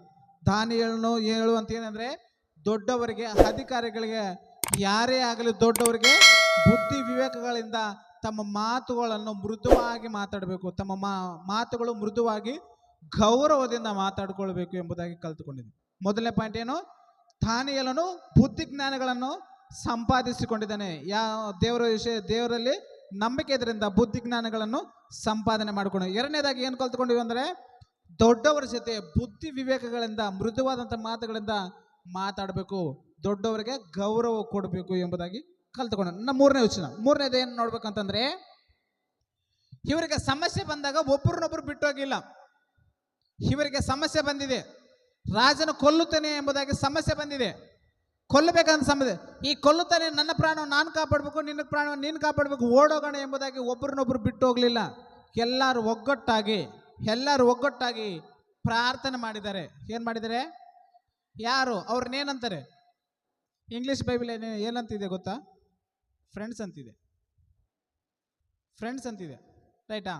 ದಾನಿಯೇಲನು ಹೇಳುವಂತ ಏನಂದ್ರೆ, ದೊಡ್ಡವರಿಗೆ, ಅಧಿಕಾರಿಗಳಿಗೆ, ಯಾರೇ ಆಗಲಿ ದೊಡ್ಡವರಿಗೆ ಬುದ್ಧಿ ವಿವೇಕಗಳಿಂದ ತಮ್ಮ ಮಾತುಗಳನ್ನು ಮೃದುವಾಗಿ ಮಾತಾಡಬೇಕು. ತಮ್ಮ ಮಾತುಗಳು ಮೃದುವಾಗಿ ಗೌರವದಿಂದ ಮಾತಾಡಿಕೊಳ್ಬೇಕು ಎಂಬುದಾಗಿ ಕಲಿತುಕೊಂಡಿದ್ದೆ. ಮೊದಲನೇ ಪಾಯಿಂಟ್ ಏನು? ದಾನಿಯೇಲನು ಬುದ್ಧಿ ಜ್ಞಾನಗಳನ್ನು ಸಂಪಾದಿಸಿಕೊಂಡಿದ್ದಾನೆ. ದೇವರಲ್ಲಿ ನಂಬಿಕೆ ಇದರಿಂದ ಬುದ್ಧಿ ಜ್ಞಾನಗಳನ್ನು ಸಂಪಾದನೆ ಮಾಡಿಕೊಂಡು. ಎರಡನೇದಾಗಿ ಏನು ಕಲ್ತ್ಕೊಂಡಿವಿ ಅಂದರೆ, ದೊಡ್ಡವರ ಜೊತೆ ಬುದ್ಧಿ ವಿವೇಕಗಳಿಂದ ಮೃದುವಾದಂಥ ಮಾತುಗಳಿಂದ ಮಾತಾಡಬೇಕು, ದೊಡ್ಡವರಿಗೆ ಗೌರವ ಕೊಡಬೇಕು ಎಂಬುದಾಗಿ ಕಲ್ತ್ಕೊಂಡು. ಮೂರನೇ ಯೋಚನೆ, ಮೂರನೇದು ಏನು ನೋಡ್ಬೇಕಂತಂದ್ರೆ, ಇವರಿಗೆ ಸಮಸ್ಯೆ ಬಂದಾಗ ಒಬ್ಬರನ್ನೊಬ್ಬರು ಬಿಟ್ಟೋಗಿಲ್ಲ. ಇವರಿಗೆ ಸಮಸ್ಯೆ ಬಂದಿದೆ, ರಾಜನ ಕೊಲ್ಲುತ್ತಾನೆ ಎಂಬುದಾಗಿ ಸಮಸ್ಯೆ ಬಂದಿದೆ, ಕೊಲ್ಲಬೇಕಂತ ಸಮಸ್ಯೆ. ಈ ಕೊಲ್ಲುತ್ತಾನೆ, ನನ್ನ ಪ್ರಾಣ ನಾನು ಕಾಪಾಡಬೇಕು, ನಿನ್ನ ಪ್ರಾಣ ನೀನು ಕಾಪಾಡಬೇಕು, ಓಡೋಗೋಣ ಎಂಬುದಾಗಿ ಒಬ್ಬರನ್ನೊಬ್ಬರು ಬಿಟ್ಟು ಹೋಗಲಿಲ್ಲ. ಎಲ್ಲರೂ ಒಗ್ಗಟ್ಟಾಗಿ ಪ್ರಾರ್ಥನೆ ಮಾಡಿದ್ದಾರೆ. ಏನು ಮಾಡಿದ್ದಾರೆ? ಯಾರು? ಅವ್ರನ್ನೇನಂತಾರೆ? ಇಂಗ್ಲೀಷ್ ಬೈಬಲ್ ಏನಂತಿದೆ ಗೊತ್ತಾ? ಫ್ರೆಂಡ್ಸ್ ಅಂತಿದೆ. ರೈಟಾ?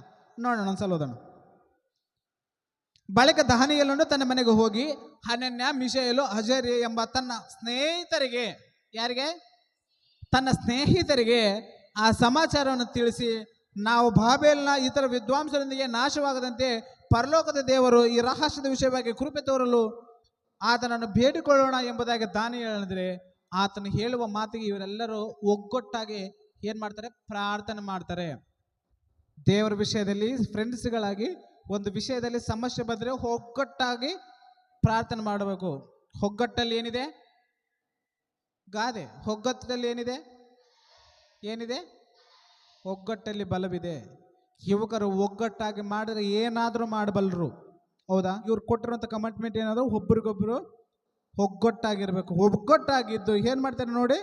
ನೋಡೋಣ, ಒಂದ್ಸಲ ಓದೋಣ. ಬಳಿಕ ದಾನಿಯೇಲನು ತನ್ನ ಮನೆಗೆ ಹೋಗಿ ಹನನ್ಯ, ಮಿಶಾಯೇಲು, ಅಜರ್ಯ ಎಂಬ ತನ್ನ ಸ್ನೇಹಿತರಿಗೆ, ಯಾರಿಗೆ? ತನ್ನ ಸ್ನೇಹಿತರಿಗೆ ಆ ಸಮಾಚಾರವನ್ನು ತಿಳಿಸಿ, ನಾವು ಬಾಬೆಲ್ನ ಇತರ ವಿದ್ವಾಂಸರೊಂದಿಗೆ ನಾಶವಾಗದಂತೆ ಪರಲೋಕದ ದೇವರು ಈ ರಹಸ್ಯದ ವಿಷಯವಾಗಿ ಕೃಪೆ ತೋರಲು ಆತನನ್ನು ಬೇಡಿಕೊಳ್ಳೋಣ ಎಂಬುದಾಗಿ ದಾನಿಯೇಲನು ಹೇಳಿದರೆ, ಆತನು ಹೇಳುವ ಮಾತಿಗೆ ಇವರೆಲ್ಲರೂ ಒಗ್ಗಟ್ಟಾಗಿ ಏನು ಮಾಡ್ತಾರೆ? ಪ್ರಾರ್ಥನೆ ಮಾಡ್ತಾರೆ. ದೇವರ ವಿಷಯದಲ್ಲಿ ಫ್ರೆಂಡ್ಸ್ಗಳಾಗಿ ಒಂದು ವಿಷಯದಲ್ಲಿ ಸಮಸ್ಯೆ ಬಂದರೆ ಒಗ್ಗಟ್ಟಾಗಿ ಪ್ರಾರ್ಥನೆ ಮಾಡಬೇಕು. ಒಗ್ಗಟ್ಟಲ್ಲಿ ಏನಿದೆ? ಗಾದೆ. ಒಗ್ಗಟ್ಟಲ್ಲಿ ಏನಿದೆ? ಒಗ್ಗಟ್ಟಲ್ಲಿ ಬಲವಿದೆ. ಯುವಕರು ಒಗ್ಗಟ್ಟಾಗಿ ಮಾಡಿದ್ರೆ ಏನಾದರೂ ಮಾಡಬಲ್ಲರು. ಹೌದಾ? ಇವ್ರು ಕೊಟ್ಟಿರುವಂಥ ಕಮಿಟ್ಮೆಂಟ್ ಏನಾದರೂ ಒಬ್ರಿಗೊಬ್ಬರು ಒಗ್ಗಟ್ಟಾಗಿರ್ಬೇಕು. ಒಗ್ಗಟ್ಟಾಗಿದ್ದು ಏನು ಮಾಡ್ತಾರೆ ನೋಡಿ?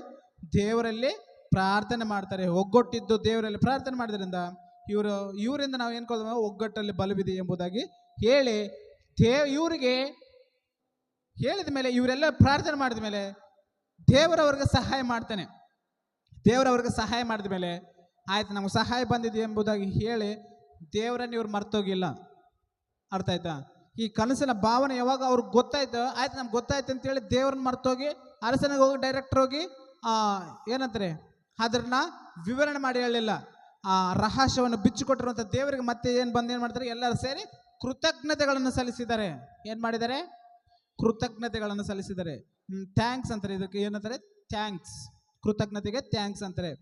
ದೇವರಲ್ಲಿ ಪ್ರಾರ್ಥನೆ ಮಾಡ್ತಾರೆ. ಒಗ್ಗಟ್ಟಿದ್ದು ದೇವರಲ್ಲಿ ಪ್ರಾರ್ಥನೆ ಮಾಡೋದ್ರಿಂದ ಇವರಿಂದ ನಾವು ಏನು ಕೊಡ್ತೀವಿ? ಒಗ್ಗಟ್ಟಲ್ಲಿ ಬಲವಿದೆ ಎಂಬುದಾಗಿ ಹೇಳಿ ಇವರಿಗೆ ಹೇಳಿದ ಮೇಲೆ, ಇವರೆಲ್ಲ ಪ್ರಾರ್ಥನೆ ಮಾಡಿದ ಮೇಲೆ ದೇವರವ್ರಿಗೆ ಸಹಾಯ ಮಾಡ್ತಾನೆ. ದೇವರವ್ರಿಗೆ ಸಹಾಯ ಮಾಡಿದ ಮೇಲೆ, ಆಯ್ತು ನಮ್ಗೆ ಸಹಾಯ ಬಂದಿದೆ ಎಂಬುದಾಗಿ ಹೇಳಿ ದೇವರನ್ನು ಇವ್ರು ಮರ್ತೋಗಿಲ್ಲ. ಅರ್ಥ ಆಯ್ತಾ? ಈ ಕನಸಿನ ಭಾವನೆ ಯಾವಾಗ ಅವ್ರಿಗೆ ಗೊತ್ತಾಯ್ತು, ಆಯ್ತು ನಮ್ಗೆ ಗೊತ್ತಾಯ್ತು ಅಂತೇಳಿ ದೇವ್ರನ್ನ ಮರ್ತೋಗಿ ಅರಸನಿಗೆ ಹೋಗಿ ಡೈರೆಕ್ಟರ್ ಹೋಗಿ ಏನಂತಾರೆ ಅದನ್ನ ವಿವರಣೆ ಮಾಡಿ ಹೇಳಲಿಲ್ಲ. ಆ ರಹಸ್ಯವನ್ನು ಬಿಚ್ಚಿಕೊಟ್ಟಿರುವಂಥ ದೇವರಿಗೆ ಮತ್ತೆ ಏನು ಮಾಡ್ತಾರೆ? ಎಲ್ಲರೂ ಸೇರಿ ಕೃತಜ್ಞತೆಗಳನ್ನು ಸಲ್ಲಿಸಿದ್ದಾರೆ. ಏನು ಮಾಡಿದ್ದಾರೆ? ಕೃತಜ್ಞತೆಗಳನ್ನು ಸಲ್ಲಿಸಿದ್ದಾರೆ. ಥ್ಯಾಂಕ್ಸ್ ಅಂತಾರೆ. ಇದಕ್ಕೆ ಏನಂತಾರೆ? ಥ್ಯಾಂಕ್ಸ್. ಕೃತಜ್ಞತೆಗೆ ಥ್ಯಾಂಕ್ಸ್ ಅಂತಾರೆ.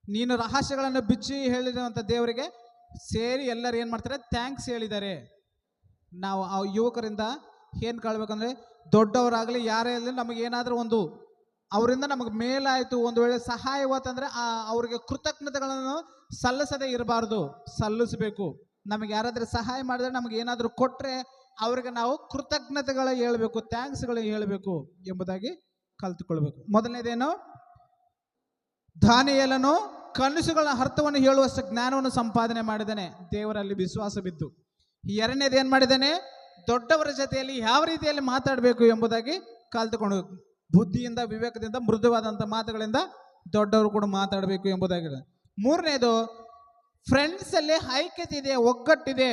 ನೀನು ರಹಸ್ಯಗಳನ್ನು ಬಿಚ್ಚಿ ಹೇಳಿರುವಂಥ ದೇವರಿಗೆ ಸೇರಿ ಎಲ್ಲರೂ ಏನು ಮಾಡ್ತಾರೆ? ಥ್ಯಾಂಕ್ಸ್ ಹೇಳಿದ್ದಾರೆ. ನಾವು ಆ ಯುವಕರಿಂದ ಏನು ಕಳ್ಬೇಕಂದ್ರೆ, ದೊಡ್ಡವರಾಗಲಿ ಯಾರೇ ಆಗಲಿ ನಮಗೇನಾದರೂ ಒಂದು ಅವರಿಂದ ನಮಗೆ ಮೇಲಾಯಿತು, ಒಂದು ವೇಳೆ ಸಹಾಯವಾತಂದರೆ ಅವರಿಗೆ ಕೃತಜ್ಞತೆಗಳನ್ನು ಸಲ್ಲಿಸದೇ ಇರಬಾರ್ದು, ಸಲ್ಲಿಸಬೇಕು. ನಮಗೆ ಯಾರಾದರೂ ಸಹಾಯ ಮಾಡಿದ್ರೆ, ನಮಗೆ ಏನಾದರೂ ಕೊಟ್ಟರೆ ಅವರಿಗೆ ನಾವು ಕೃತಜ್ಞತೆಗಳು ಹೇಳಬೇಕು, ಥ್ಯಾಂಕ್ಸ್ಗಳು ಹೇಳಬೇಕು ಎಂಬುದಾಗಿ ಕಲ್ತುಕೊಳ್ಬೇಕು. ಮೊದಲನೇದೇನು? ದಾನಿಯೇಲನು ಕನಸುಗಳ ಅರ್ಥವನ್ನು ಹೇಳುವಷ್ಟು ಜ್ಞಾನವನ್ನು ಸಂಪಾದನೆ ಮಾಡಿದ್ದಾನೆ, ದೇವರಲ್ಲಿ ವಿಶ್ವಾಸ ಬಿದ್ದು. ಎರಡನೇದು ಏನು ಮಾಡಿದ್ದಾನೆ? ದೊಡ್ಡವರ ಜೊತೆಯಲ್ಲಿ ಯಾವ ರೀತಿಯಲ್ಲಿ ಮಾತಾಡಬೇಕು ಎಂಬುದಾಗಿ ಕಲ್ತುಕೊಂಡು, ಬುದ್ಧಿಯಿಂದ ವಿವೇಕದಿಂದ ಮೃದುವಾದಂಥ ಮಾತುಗಳಿಂದ ದೊಡ್ಡವರು ಕೂಡ ಮಾತಾಡಬೇಕು ಎಂಬುದಾಗಿದೆ. ಮೂರನೇದು, ಫ್ರೆಂಡ್ಸಲ್ಲಿ ಐಕ್ಯತೆ ಇದೆ, ಒಗ್ಗಟ್ಟಿದೆ.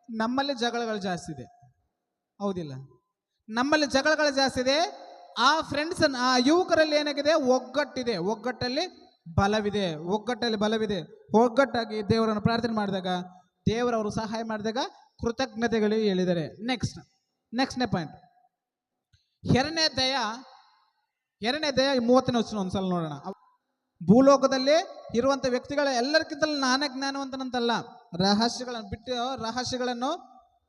ನಮ್ಮಲ್ಲಿ ಜಗಳಗಳು ಜಾಸ್ತಿ ಇದೆ, ಹೌದಿಲ್ಲ? ನಮ್ಮಲ್ಲಿ ಜಗಳಗಳು ಜಾಸ್ತಿ ಇದೆ. ಆ ಫ್ರೆಂಡ್ಸ್, ಆ ಯುವಕರಲ್ಲಿ ಏನಾಗಿದೆ? ಒಗ್ಗಟ್ಟಿದೆ, ಒಗ್ಗಟ್ಟಲ್ಲಿ ಬಲವಿದೆ. ಒಗ್ಗಟ್ಟಾಗಿ ದೇವರನ್ನು ಪ್ರಾರ್ಥನೆ ಮಾಡಿದಾಗ, ದೇವರವರು ಸಹಾಯ ಮಾಡಿದಾಗ ಕೃತಜ್ಞತೆಗಳು ಹೇಳಿದ್ದಾರೆ. ನೆಕ್ಸ್ಟ್ನೇ ಪಾಯಿಂಟ್, ಎರಡನೇ ದಯ 30ನೇ ವಚನ ಒಂದ್ಸಲ ನೋಡೋಣ. ಭೂಲೋಕದಲ್ಲಿ ಇರುವಂಥ ವ್ಯಕ್ತಿಗಳ ಎಲ್ಲರಿಗಿಂತಲೂ ನಾನೇ ಜ್ಞಾನವಂತನಂತಲ್ಲ, ರಹಸ್ಯಗಳನ್ನು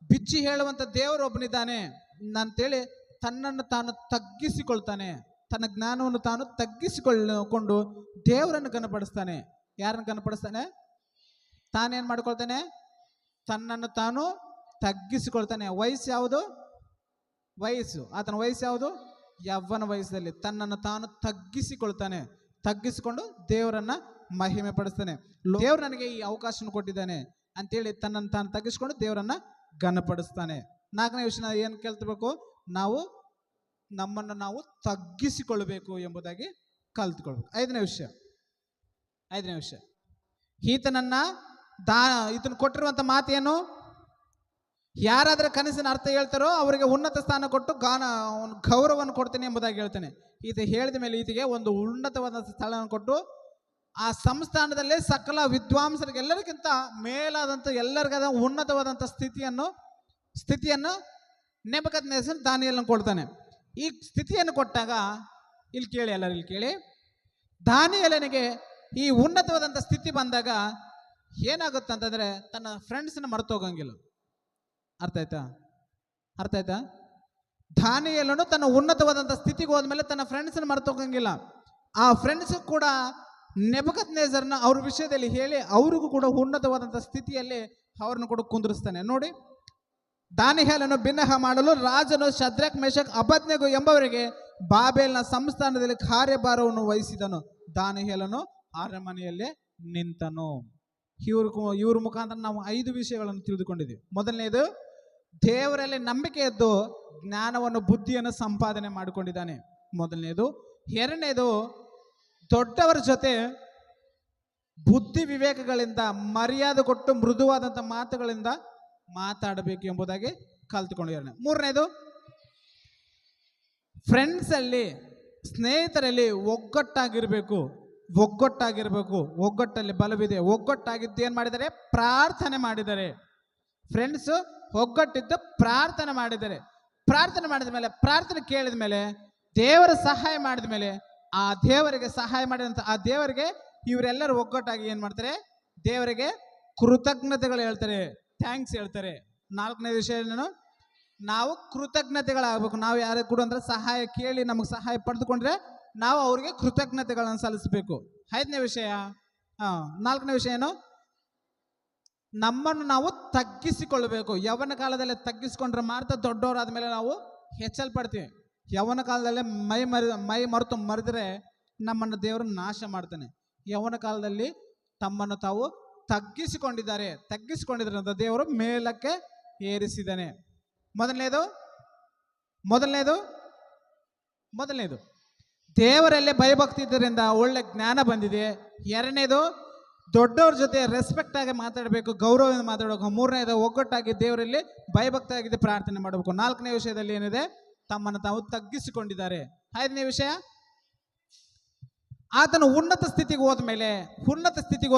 ಬಿಚ್ಚಿ ಹೇಳುವಂಥ ದೇವರು ಒಬ್ಬನಿದ್ದಾನೆ ಅಂತೇಳಿ ತನ್ನನ್ನು ತಾನು ತಗ್ಗಿಸಿಕೊಳ್ತಾನೆ. ತನ್ನ ಜ್ಞಾನವನ್ನು ತಾನು ತಗ್ಗಿಸಿಕೊಂಡು ದೇವರನ್ನು ಘನಪಡಿಸ್ತಾನೆ. ಯಾರನ್ನು ಘನಪಡಿಸ್ತಾನೆ? ತಾನೇನು ಮಾಡ್ಕೊಳ್ತಾನೆ? ತನ್ನನ್ನು ತಾನು ತಗ್ಗಿಸಿಕೊಳ್ತಾನೆ. ವಯಸ್ಸು ಯಾವುದು? ಆತನ ವಯಸ್ಸು ಯಾವುದು? ಯವ್ವನ ವಯಸ್ಸಲ್ಲಿ ತನ್ನನ್ನು ತಾನು ತಗ್ಗಿಸಿಕೊಂಡು ದೇವರನ್ನ ಮಹಿಮೆ ಪಡಿಸ್ತಾನೆ. ದೇವ್ರು ನನಗೆ ಈ ಅವಕಾಶವನ್ನು ಕೊಟ್ಟಿದ್ದಾನೆ ಅಂತೇಳಿ ತನ್ನನ್ನು ತಾನು ತಗ್ಗಿಸಿಕೊಂಡು ದೇವರನ್ನ ಘನಪಡಿಸ್ತಾನೆ. 4ನೇ ವಿಷಯ ಏನು ಕೇಳ್ತಬೇಕು? ನಮ್ಮನ್ನು ನಾವು ತಗ್ಗಿಸಿಕೊಳ್ಬೇಕು ಎಂಬುದಾಗಿ ಕಲ್ತ್ಕೊಳ್ಬೇಕು. 5ನೇ ವಿಷಯ, ಈತನ ಕೊಟ್ಟಿರುವಂಥ ಮಾತೇನು? ಯಾರಾದರೂ ಕನಸಿನ ಅರ್ಥ ಹೇಳ್ತಾರೋ ಅವರಿಗೆ ಉನ್ನತ ಸ್ಥಾನ ಕೊಟ್ಟು ಗೌರವವನ್ನು ಕೊಡ್ತೇನೆ ಎಂಬುದಾಗಿ ಹೇಳ್ತಾನೆ. ಈತ ಹೇಳಿದ ಮೇಲೆ ಈತಿಗೆ ಒಂದು ಉನ್ನತವಾದ ಸ್ಥಳವನ್ನು ಕೊಟ್ಟು ಆ ಸಂಸ್ಥಾನದಲ್ಲಿ ಸಕಲ ವಿದ್ವಾಂಸರಿಗೆ ಎಲ್ಲರಿಗಿಂತ ಮೇಲಾದಂಥ ಎಲ್ಲರಿಗಾದ ಉನ್ನತವಾದಂಥ ಸ್ಥಿತಿಯನ್ನು ನೆಬೂಕದ್ನೆಚ್ಚರ್ ದಾನಿಯೇಲನಿಗೆ ಕೊಡ್ತಾನೆ. ಈ ಸ್ಥಿತಿಯನ್ನು ಕೊಟ್ಟಾಗ ಇಲ್ಲಿ ಕೇಳಿ, ಎಲ್ಲರೂ ಇಲ್ಲಿ ಕೇಳಿ, ದಾನಿಯೇಲನಿಗೆ ಈ ಉನ್ನತವಾದಂಥ ಸ್ಥಿತಿ ಬಂದಾಗ ಏನಾಗುತ್ತೆ ಅಂತಂದರೆ ತನ್ನ ಫ್ರೆಂಡ್ಸನ್ನ ಮರ್ತೋಗಂಗಿಲ್ಲ. ಅರ್ಥ ಆಯ್ತಾ? ದಾನಿಯೇಲನು ತನ್ನ ಉನ್ನತವಾದಂಥ ಸ್ಥಿತಿಗೆ ಹೋದ್ಮೇಲೆ ತನ್ನ ಫ್ರೆಂಡ್ಸನ್ನ ಮರ್ತೋಗಂಗಿಲ್ಲ. ಆ ಫ್ರೆಂಡ್ಸ್ ಕೂಡ ನೆಬೂಕದ್ನೆಚ್ಚರನ ಅವ್ರ ವಿಷಯದಲ್ಲಿ ಹೇಳಿ ಅವ್ರಿಗೂ ಕೂಡ ಉನ್ನತವಾದಂಥ ಸ್ಥಿತಿಯಲ್ಲಿ ಅವ್ರನ್ನ ಕೂಡ ಕುಂದಿರಿಸ್ತಾನೆ. ನೋಡಿ, ದಾನಿಯೇಲನು ಬಿನ್ನಹ ಮಾಡಲು ರಾಜನು ಶದ್ರಕ್ ಮೇಷಕ್ ಅಬೇದ್ನೆಗೋ ಎಂಬವರಿಗೆ ಬಾಬೆಲ್ನ ಸಂಸ್ಥಾನದಲ್ಲಿ ಕಾರ್ಯಭಾರವನ್ನು ವಹಿಸಿದನು. ದಾನಿಯೇಲನು ಅರಮನೆಯಲ್ಲೇ ನಿಂತನು. ಇವ್ರ ಮುಖಾಂತರ ನಾವು 5 ವಿಷಯಗಳನ್ನು ತಿಳಿದುಕೊಂಡಿದ್ದೀವಿ. ಮೊದಲನೇದು, ದೇವರಲ್ಲಿ ನಂಬಿಕೆ ಇದ್ದು ಜ್ಞಾನವನ್ನು ಬುದ್ಧಿಯನ್ನು ಸಂಪಾದನೆ ಮಾಡಿಕೊಂಡಿದ್ದಾನೆ. ಮೊದಲನೇದು. ಎರಡನೇದು, ದೊಡ್ಡವರ ಜೊತೆ ಬುದ್ಧಿ ವಿವೇಕಗಳಿಂದ ಮರ್ಯಾದೆ ಕೊಟ್ಟು ಮೃದುವಾದಂಥ ಮಾತುಗಳಿಂದ ಮಾತಾಡಬೇಕು ಎಂಬುದಾಗಿ ಕಲ್ತುಕೊಂಡಿದ್ದಾನೆ. ಮೂರನೇದು, ಫ್ರೆಂಡ್ಸಲ್ಲಿ ಸ್ನೇಹಿತರಲ್ಲಿ ಒಗ್ಗಟ್ಟಾಗಿರಬೇಕು. ಒಗ್ಗಟ್ಟಲ್ಲಿ ಬಲವಿದೆ. ಒಗ್ಗಟ್ಟಾಗಿದ್ದು ಏನು ಮಾಡಿದ್ದಾರೆ? ಪ್ರಾರ್ಥನೆ ಮಾಡಿದ್ದಾರೆ. ಫ್ರೆಂಡ್ಸು ಒಗ್ಗಟ್ಟಿದ್ದು ಪ್ರಾರ್ಥನೆ ಮಾಡಿದ್ದಾರೆ. ಪ್ರಾರ್ಥನೆ ಮಾಡಿದ ಮೇಲೆ, ಪ್ರಾರ್ಥನೆ ಕೇಳಿದ ಮೇಲೆ, ದೇವರ ಸಹಾಯ ಮಾಡಿದ ಮೇಲೆ, ಆ ದೇವರಿಗೆ ಸಹಾಯ ಮಾಡಿದಂಥ ಆ ದೇವರಿಗೆ ಇವರೆಲ್ಲರೂ ಒಗ್ಗಟ್ಟಾಗಿ ಏನು ಮಾಡ್ತಾರೆ? ದೇವರಿಗೆ ಕೃತಜ್ಞತೆಗಳು ಹೇಳ್ತಾರೆ, ಥ್ಯಾಂಕ್ಸ್ ಹೇಳ್ತಾರೆ. 4ನೇ ವಿಷಯ ಏನು? ನಾವು ಕೃತಜ್ಞತೆಗಳಾಗಬೇಕು. ನಾವು ಯಾರಿಗೆ ಕೂಡ ಅಂದ್ರೆ ಸಹಾಯ ಕೇಳಿ ನಮಗೆ ಸಹಾಯ ಪಡೆದುಕೊಂಡ್ರೆ ನಾವು ಅವ್ರಿಗೆ ಕೃತಜ್ಞತೆಗಳನ್ನು ಸಲ್ಲಿಸಬೇಕು. 5ನೇ ವಿಷಯ, 4ನೇ ವಿಷಯ ಏನು? ನಮ್ಮನ್ನು ನಾವು ತಗ್ಗಿಸಿಕೊಳ್ಬೇಕು. ಯವನ ಕಾಲದಲ್ಲಿ ತಗ್ಗಿಸಿಕೊಂಡ್ರೆ ಮಾತ್ರ ದೊಡ್ಡವರಾದ ಮೇಲೆ ನಾವು ಹೆಚ್ಚಲ್ಪಡ್ತೀವಿ. ಯವನ ಕಾಲದಲ್ಲಿ ಮೈ ಮರೆದ್ರೆ ನಮ್ಮನ್ನು ದೇವರು ನಾಶ ಮಾಡ್ತಾನೆ. ಯವನ ಕಾಲದಲ್ಲಿ ತಮ್ಮನ್ನು ತಾವು ತಗ್ಗಿಸಿಕೊಂಡಿದ್ದಾರೆ ಅಂತ ದೇವರು ಮೇಲಕ್ಕೆ ಏರಿಸಿದ್ದಾನೆ. ಮೊದಲನೇದು ದೇವರಲ್ಲೇ ಭಯಭಕ್ತಿ ಇದರಿಂದ ಒಳ್ಳೆ ಜ್ಞಾನ ಬಂದಿದೆ. ಎರಡನೇದು, ದೊಡ್ಡವ್ರ ಜೊತೆ ರೆಸ್ಪೆಕ್ಟ್ ಆಗಿ ಮಾತಾಡಬೇಕು, ಗೌರವದಿಂದ ಮಾತಾಡಬೇಕು. ಮೂರನೇದು, ಒಗ್ಗಟ್ಟಾಗಿ ದೇವರಲ್ಲಿ ಭಯಭಕ್ತಿ ಆಗಿದೆ ಪ್ರಾರ್ಥನೆ ಮಾಡಬೇಕು. 4ನೇ ವಿಷಯದಲ್ಲಿ ಏನಿದೆ? ತಮ್ಮನ್ನು ತಾವು ತಗ್ಗಿಸಿಕೊಂಡಿದ್ದಾರೆ. 5ನೇ ವಿಷಯ, ಆತನು ಉನ್ನತ ಸ್ಥಿತಿಗೆ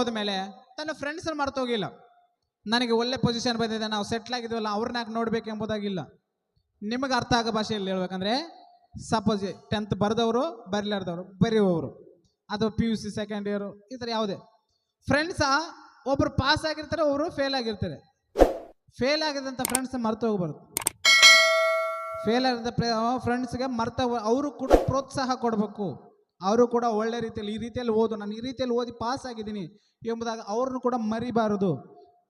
ಹೋದ್ಮೇಲೆ ತನ್ನ ಫ್ರೆಂಡ್ಸನ್ನು ಮರ್ತೋಗಿಲ್ಲ. ನನಗೆ ಒಳ್ಳೆ ಪೊಸಿಷನ್ ಬಂದಿದೆ, ನಾವು ಸೆಟ್ಲ್ ಆಗಿದ್ದೀವಲ್ಲ, ಅವ್ರನ್ನ ಯಾಕೆ ನೋಡ್ಬೇಕು ಎಂಬುದಾಗಿಲ್ಲ. ನಿಮಗೆ ಅರ್ಥ ಆಗೋ ಭಾಷೆಯಲ್ಲಿ ಹೇಳ್ಬೇಕಂದ್ರೆ, ಸಪೋಸ್ 10th ಬರೆದವರು, ಬರಲಾರ್ದವರು, ಬರೆಯುವವರು, ಅಥವಾ PUC ಸೆಕೆಂಡ್ ಇಯರು, ಈ ಥರ ಯಾವುದೇ ಫ್ರೆಂಡ್ಸ ಒಬ್ಬರು ಪಾಸ್ ಆಗಿರ್ತಾರೆ, ಒಬ್ಬರು ಫೇಲ್ ಆಗಿರ್ತಾರೆ. ಫೇಲ್ ಆಗಿದಂಥ ಫ್ರೆಂಡ್ಸ್ ಮರ್ತು ಹೋಗ್ಬಾರ್ದು. ಫೇಲ್ ಆಗಿದ್ದ ಫ್ರೆಂಡ್ಸ್ಗೆ ಅವರು ಕೂಡ ಪ್ರೋತ್ಸಾಹ ಕೊಡಬೇಕು. ಅವರು ಕೂಡ ಒಳ್ಳೆ ರೀತಿಯಲ್ಲಿ, ಈ ರೀತಿಯಲ್ಲಿ ಓದು, ನಾನು ಈ ರೀತಿಯಲ್ಲಿ ಓದಿ ಪಾಸ್ ಆಗಿದ್ದೀನಿ ಎಂಬುದಾಗಿ ಅವ್ರನ್ನ ಕೂಡ ಮರಿಬಾರದು,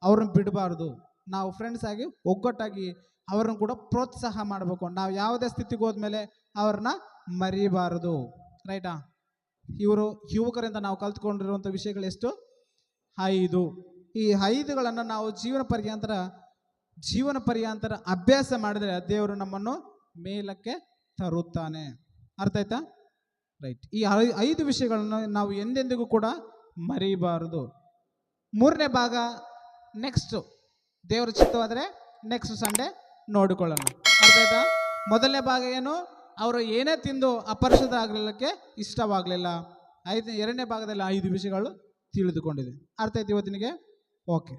ಅವ್ರನ್ನ ಬಿಡಬಾರ್ದು. ನಾವು ಫ್ರೆಂಡ್ಸ್ ಆಗಿ ಒಗ್ಗಟ್ಟಾಗಿ ಅವ್ರನ್ನ ಕೂಡ ಪ್ರೋತ್ಸಾಹ ಮಾಡಬೇಕು. ನಾವು ಯಾವುದೇ ಸ್ಥಿತಿಗೆ ಹೋದ್ಮೇಲೆ ಅವ್ರನ್ನ ಮರಿಬಾರದು. ರೈಟಾ? ಇವರು ಯುವಕರಿಂದ ನಾವು ಕಲ್ತ್ಕೊಂಡಿರುವಂಥ ವಿಷಯಗಳು ಎಷ್ಟು? 5. ಈ 5ಗಳನ್ನು ನಾವು ಜೀವನ ಪರ್ಯಾಂತರ ಅಭ್ಯಾಸ ಮಾಡಿದರೆ ದೇವರು ನಮ್ಮನ್ನು ಮೇಲಕ್ಕೆ ತರುತ್ತಾನೆ. ಅರ್ಥ ಆಯ್ತಾ? ರೈಟ್. ಈ 5 ವಿಷಯಗಳನ್ನು ನಾವು ಎಂದೆಂದಿಗೂ ಕೂಡ ಮರಿಬಾರದು. 3ನೇ ಭಾಗ ನೆಕ್ಸ್ಟ್, ದೇವರ ಚಿತ್ತವಾದರೆ ನೆಕ್ಸ್ಟ್ ಸಂಡೇ ನೋಡಿಕೊಳ್ಳೋಣ. ಅರ್ಥ ಆಯ್ತಾ? ಮೊದಲನೇ ಭಾಗ ಏನು? ಅವರು ಏನೇ ತಿಂದು ಅಪರಿಶುದ್ಧ ಆಗಲಿಕ್ಕೆ ಇಷ್ಟವಾಗಲಿಲ್ಲ. 2ನೇ ಭಾಗದಲ್ಲಿ 5 ವಿಷಯಗಳು ತಿಳಿದುಕೊಂಡಿದೆ. ಅರ್ಥ ಆಯ್ತು ಇವತ್ತಿನಿಗೆ? ಓಕೆ.